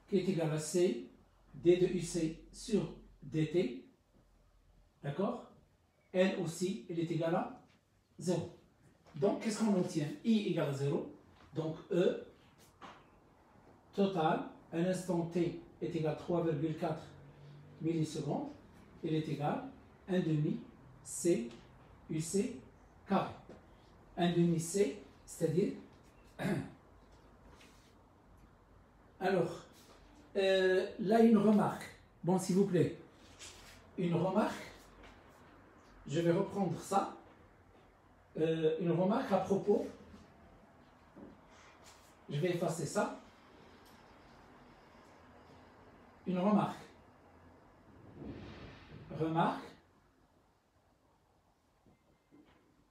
qui est égal à C, D de UC sur dt. D'accord? Elle aussi, elle est égale à 0. Donc, qu'est-ce qu'on obtient? I égale à 0. Donc, E total à l'instant t est égal à 3,4 millisecondes. Il est égal à 1 demi C UC carré. 1 demi C, c'est-à-dire alors, là, une remarque. Bon, s'il vous plaît, une remarque. Je vais reprendre ça. Une remarque à propos. Je vais effacer ça. Une remarque.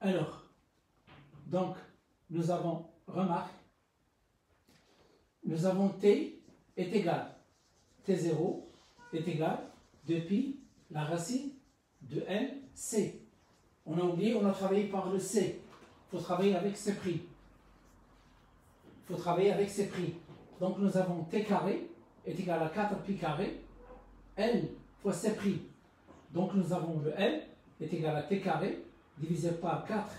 Alors, donc, nous avons remarque. Nous avons T est égal, T0 est égal de pi la racine de NC. On a oublié, on a travaillé par le C. Il faut travailler avec ces prix. Donc nous avons T carré est égal à 4 pi carré, L fois C prix. Donc nous avons le L est égal à T carré divisé par 4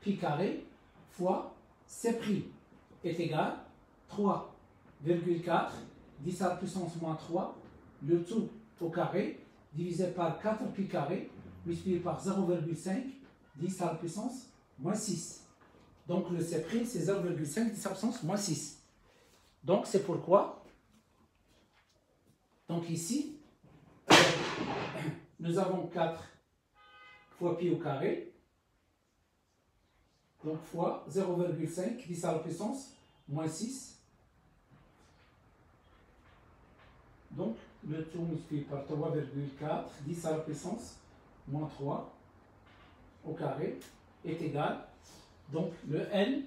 pi carré fois C prix est égal à 3,4 10 à la puissance moins 3, le tout au carré, divisé par 4 pi carré, multiplié par 0,5, 10 à la puissance moins 6. Donc le C', c'est 0,5, 10 à la puissance moins 6. Donc c'est pourquoi, donc ici, nous avons 4 fois pi au carré, donc fois 0,5, 10 à la puissance moins 6. Donc, le tout multiplié par 3,4, 10 à la puissance, moins 3, au carré, est égal, donc le N,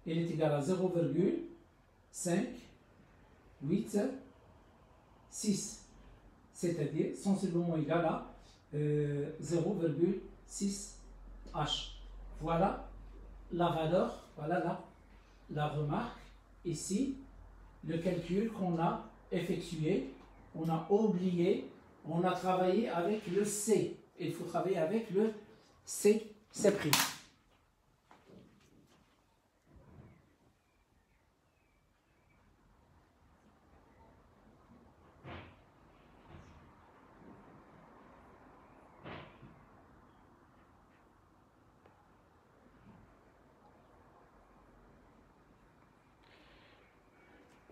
il est égal à 0,586, c'est-à-dire sensiblement égal à 0,6 H. Voilà la valeur, voilà la remarque. Ici, le calcul qu'on a effectué, on a oublié, on a travaillé avec le C. Il faut travailler avec le C'.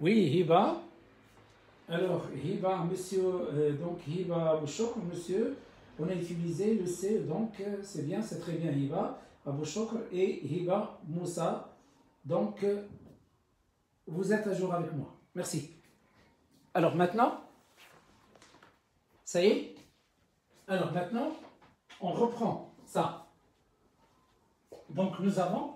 Oui, Hiba. Alors, Hiba, monsieur, donc Hiba Bouchok, monsieur, on a utilisé le C, donc c'est bien, c'est très bien Hiba Bouchok et Hiba Moussa. Donc, vous êtes à jour avec moi. Merci. Alors maintenant, ça y est. Alors maintenant, on reprend ça. Donc nous avons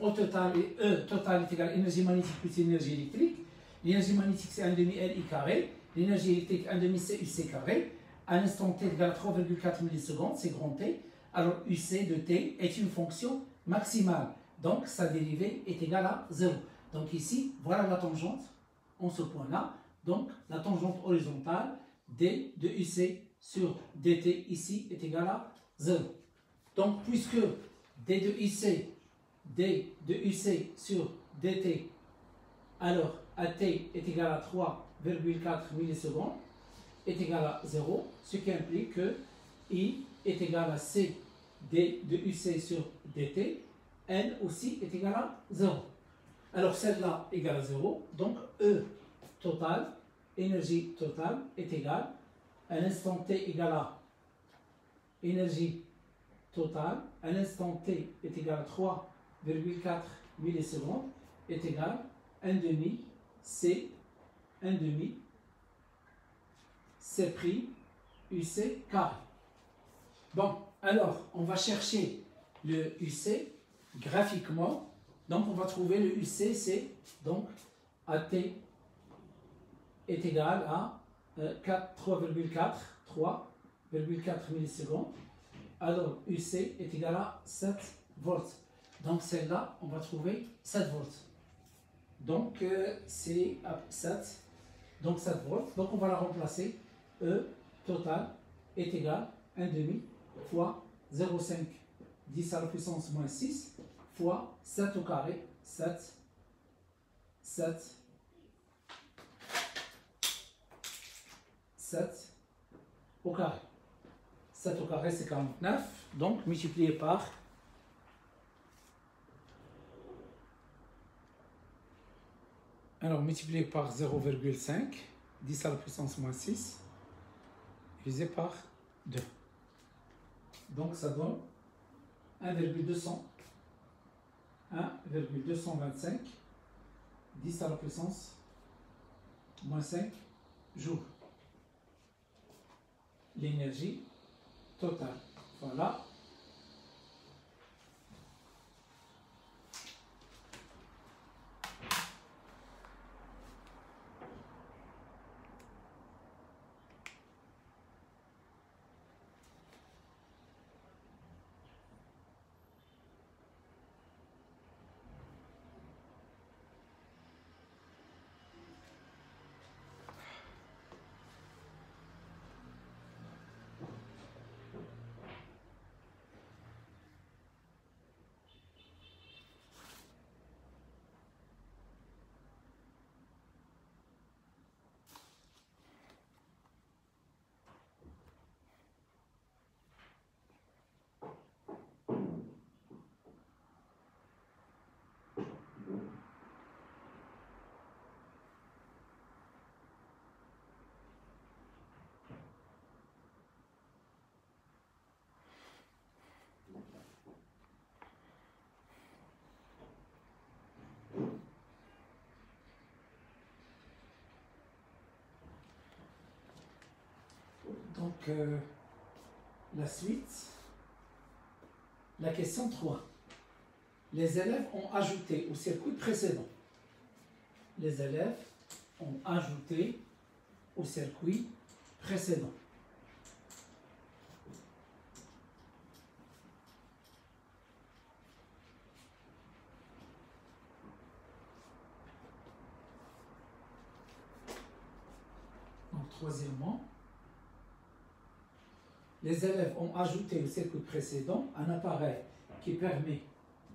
au total, E total est égal à énergie magnétique plus énergie électrique. L'énergie magnétique c'est 1 demi L I carré. L'énergie électrique 1 demi C UC carré. À l'instant T égale à 3,4 millisecondes, c'est grand T. Alors UC de T est une fonction maximale. Donc sa dérivée est égale à 0. Donc ici, voilà la tangente en ce point-là. Donc la tangente horizontale D de UC sur DT ici est égale à 0. Donc puisque D de UC sur DT, alors AT est égal à 3,4 millisecondes, est égal à 0, ce qui implique que I est égal à C D de UC sur DT, N aussi est égal à 0. Alors celle-là égale à 0, donc E total, énergie totale, est égale à l'instant T égale à énergie totale, à l'instant T est égal à 3,4 millisecondes, est égal à 1 demi C, 1 demi C' UC carré. Bon, alors on va chercher le UC graphiquement. Donc on va trouver le UC, c'est donc AT est égal à 3,4 millisecondes. Alors UC est égal à 7 volts. Donc celle-là, on va trouver 7 volts. Donc c'est 7. Donc 7 volts. Donc on va la remplacer. E total est égal à 1 demi fois 0,5 10 à la puissance moins 6 fois 7 au carré. 7 au carré. 7 au carré, c'est 49. Donc, multiplié par multiplié par 0,5, 10 à la puissance moins 6, divisé par 2. Donc, ça donne 1,225, 10 à la puissance moins 5 joules. L'énergie totale. Voilà. Donc, la suite, la question 3. Les élèves ont ajouté au circuit précédent. Les élèves ont ajouté au circuit précédent. Donc, troisièmement, les élèves ont ajouté au circuit précédent un appareil qui permet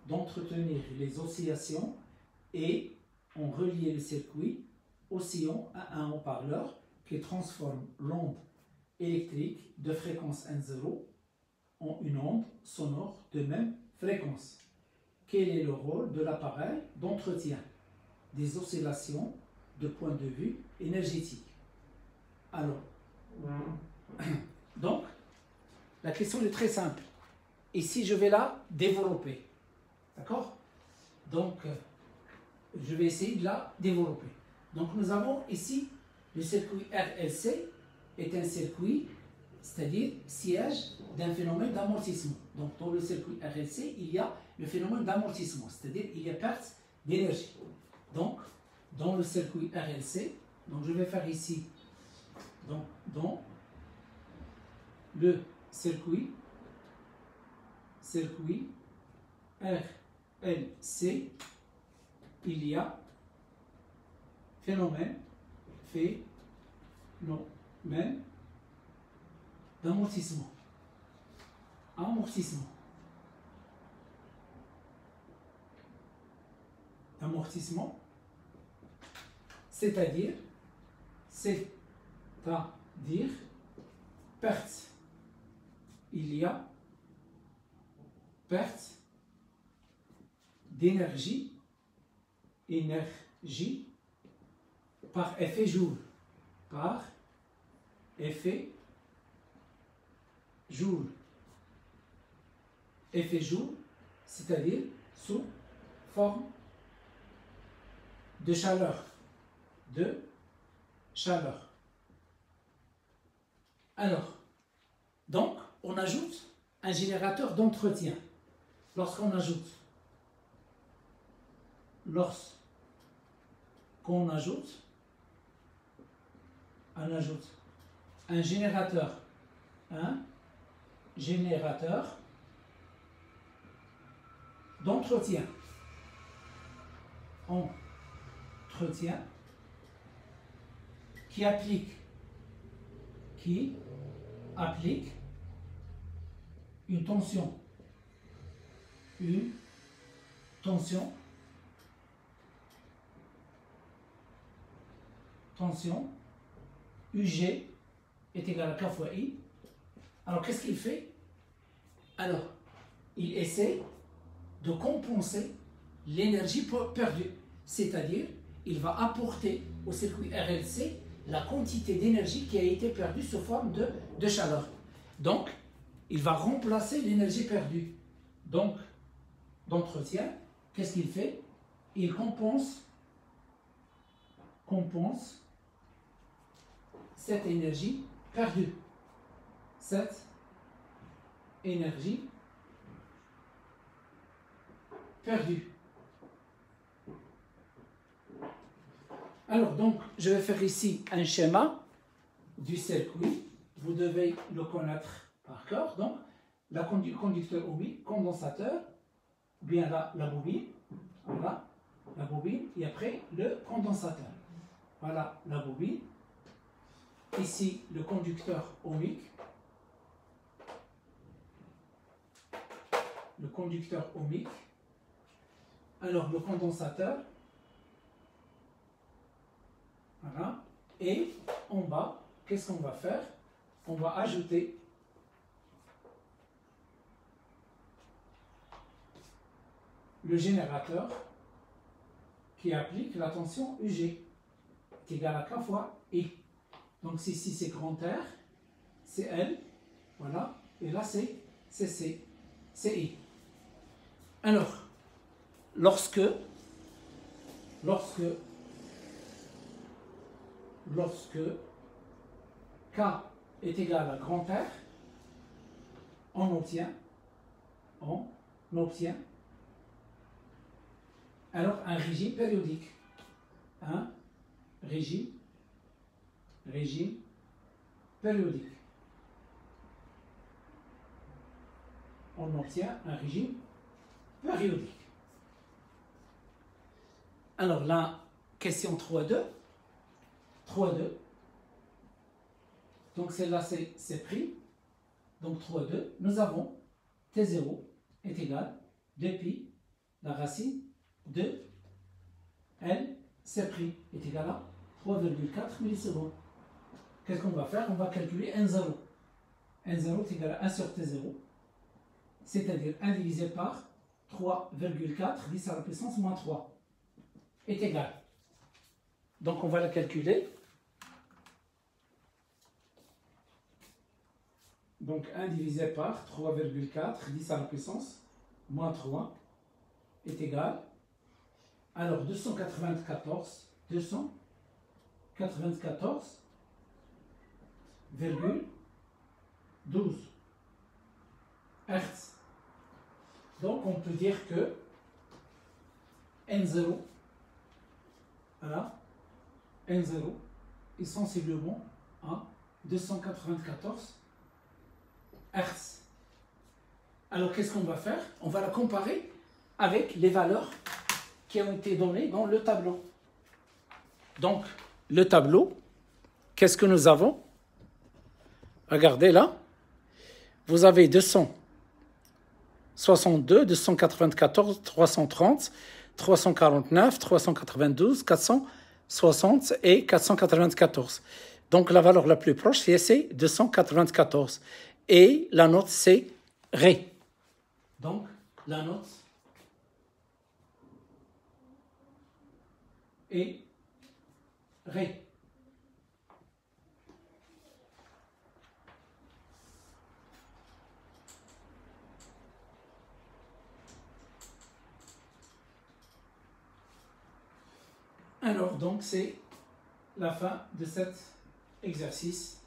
d'entretenir les oscillations et ont relié le circuit oscillant à un haut-parleur qui transforme l'onde électrique de fréquence N0 en une onde sonore de même fréquence. Quel est le rôle de l'appareil d'entretien des oscillations de point de vue énergétique? Alors, donc, la question est très simple. Ici, je vais la développer. D'accord? Donc, je vais essayer de la développer. Donc, nous avons ici le circuit RLC est un circuit, c'est-à-dire siège d'un phénomène d'amortissement. Donc, dans le circuit RLC, il y a le phénomène d'amortissement, c'est-à-dire il y a perte d'énergie. Donc, dans le circuit RLC, donc je vais faire ici, donc, dans le circuit RLC, il y a phénomène d'amortissement. Amortissement, c'est-à-dire perte. Il y a perte d'énergie, par effet Joule. Effet Joule, c'est-à-dire sous forme de chaleur. Alors, donc, on ajoute un générateur d'entretien. Lorsqu'on ajoute un générateur d'entretien qui applique une tension UG est égale à K fois I. Alors, qu'est-ce qu'il fait? Alors, il essaie de compenser l'énergie perdue. C'est-à-dire, il va apporter au circuit RLC la quantité d'énergie qui a été perdue sous forme de chaleur. Donc, il va remplacer l'énergie perdue. Donc, d'entretien, qu'est-ce qu'il fait? Il compense cette énergie perdue. Alors, donc, je vais faire ici un schéma du circuit. Vous devez le connaître par cœur. Donc, la conducteur ohmique, condensateur, bien là, la bobine. Voilà, la bobine. Et après, le condensateur. Voilà la bobine. Ici, le conducteur ohmique. Alors, le condensateur. Voilà. Et en bas, qu'est-ce qu'on va faire? On va ajouter le générateur qui applique la tension UG, qui est égale à K fois I. Donc ici c'est grand R, c'est L, voilà, et là c'est C, c'est I. Alors, lorsque K est égal à grand R, on obtient alors un régime périodique. Un régime périodique. On obtient un régime périodique. Alors la question 3.2. 3.2. Donc celle-là c'est pris. Donc 3.2. Nous avons T0 est égal 2pi, la racine de L, c'est pris, est égal à 3,4 millisecondes. Qu'est-ce qu'on va faire? On va calculer N0. N0 est égal à 1 sur T0, c'est-à-dire 1 divisé par 3,4 10 à la puissance moins 3 est égal. Donc on va la calculer. Donc 1 divisé par 3,4 10 à la puissance moins 3 est égal. Alors 294,12 Hz. Donc on peut dire que N0, voilà, N0 est sensiblement à 294 Hz. Alors qu'est-ce qu'on va faire? On va la comparer avec les valeurs qui ont été données dans le tableau. Donc le tableau, qu'est-ce que nous avons? Regardez là, vous avez 262, 294, 330, 349, 392, 460 et 494. Donc la valeur la plus proche, c'est 294. Et la note, c'est Ré. Donc la note est Ré. Alors, donc, c'est la fin de cet exercice.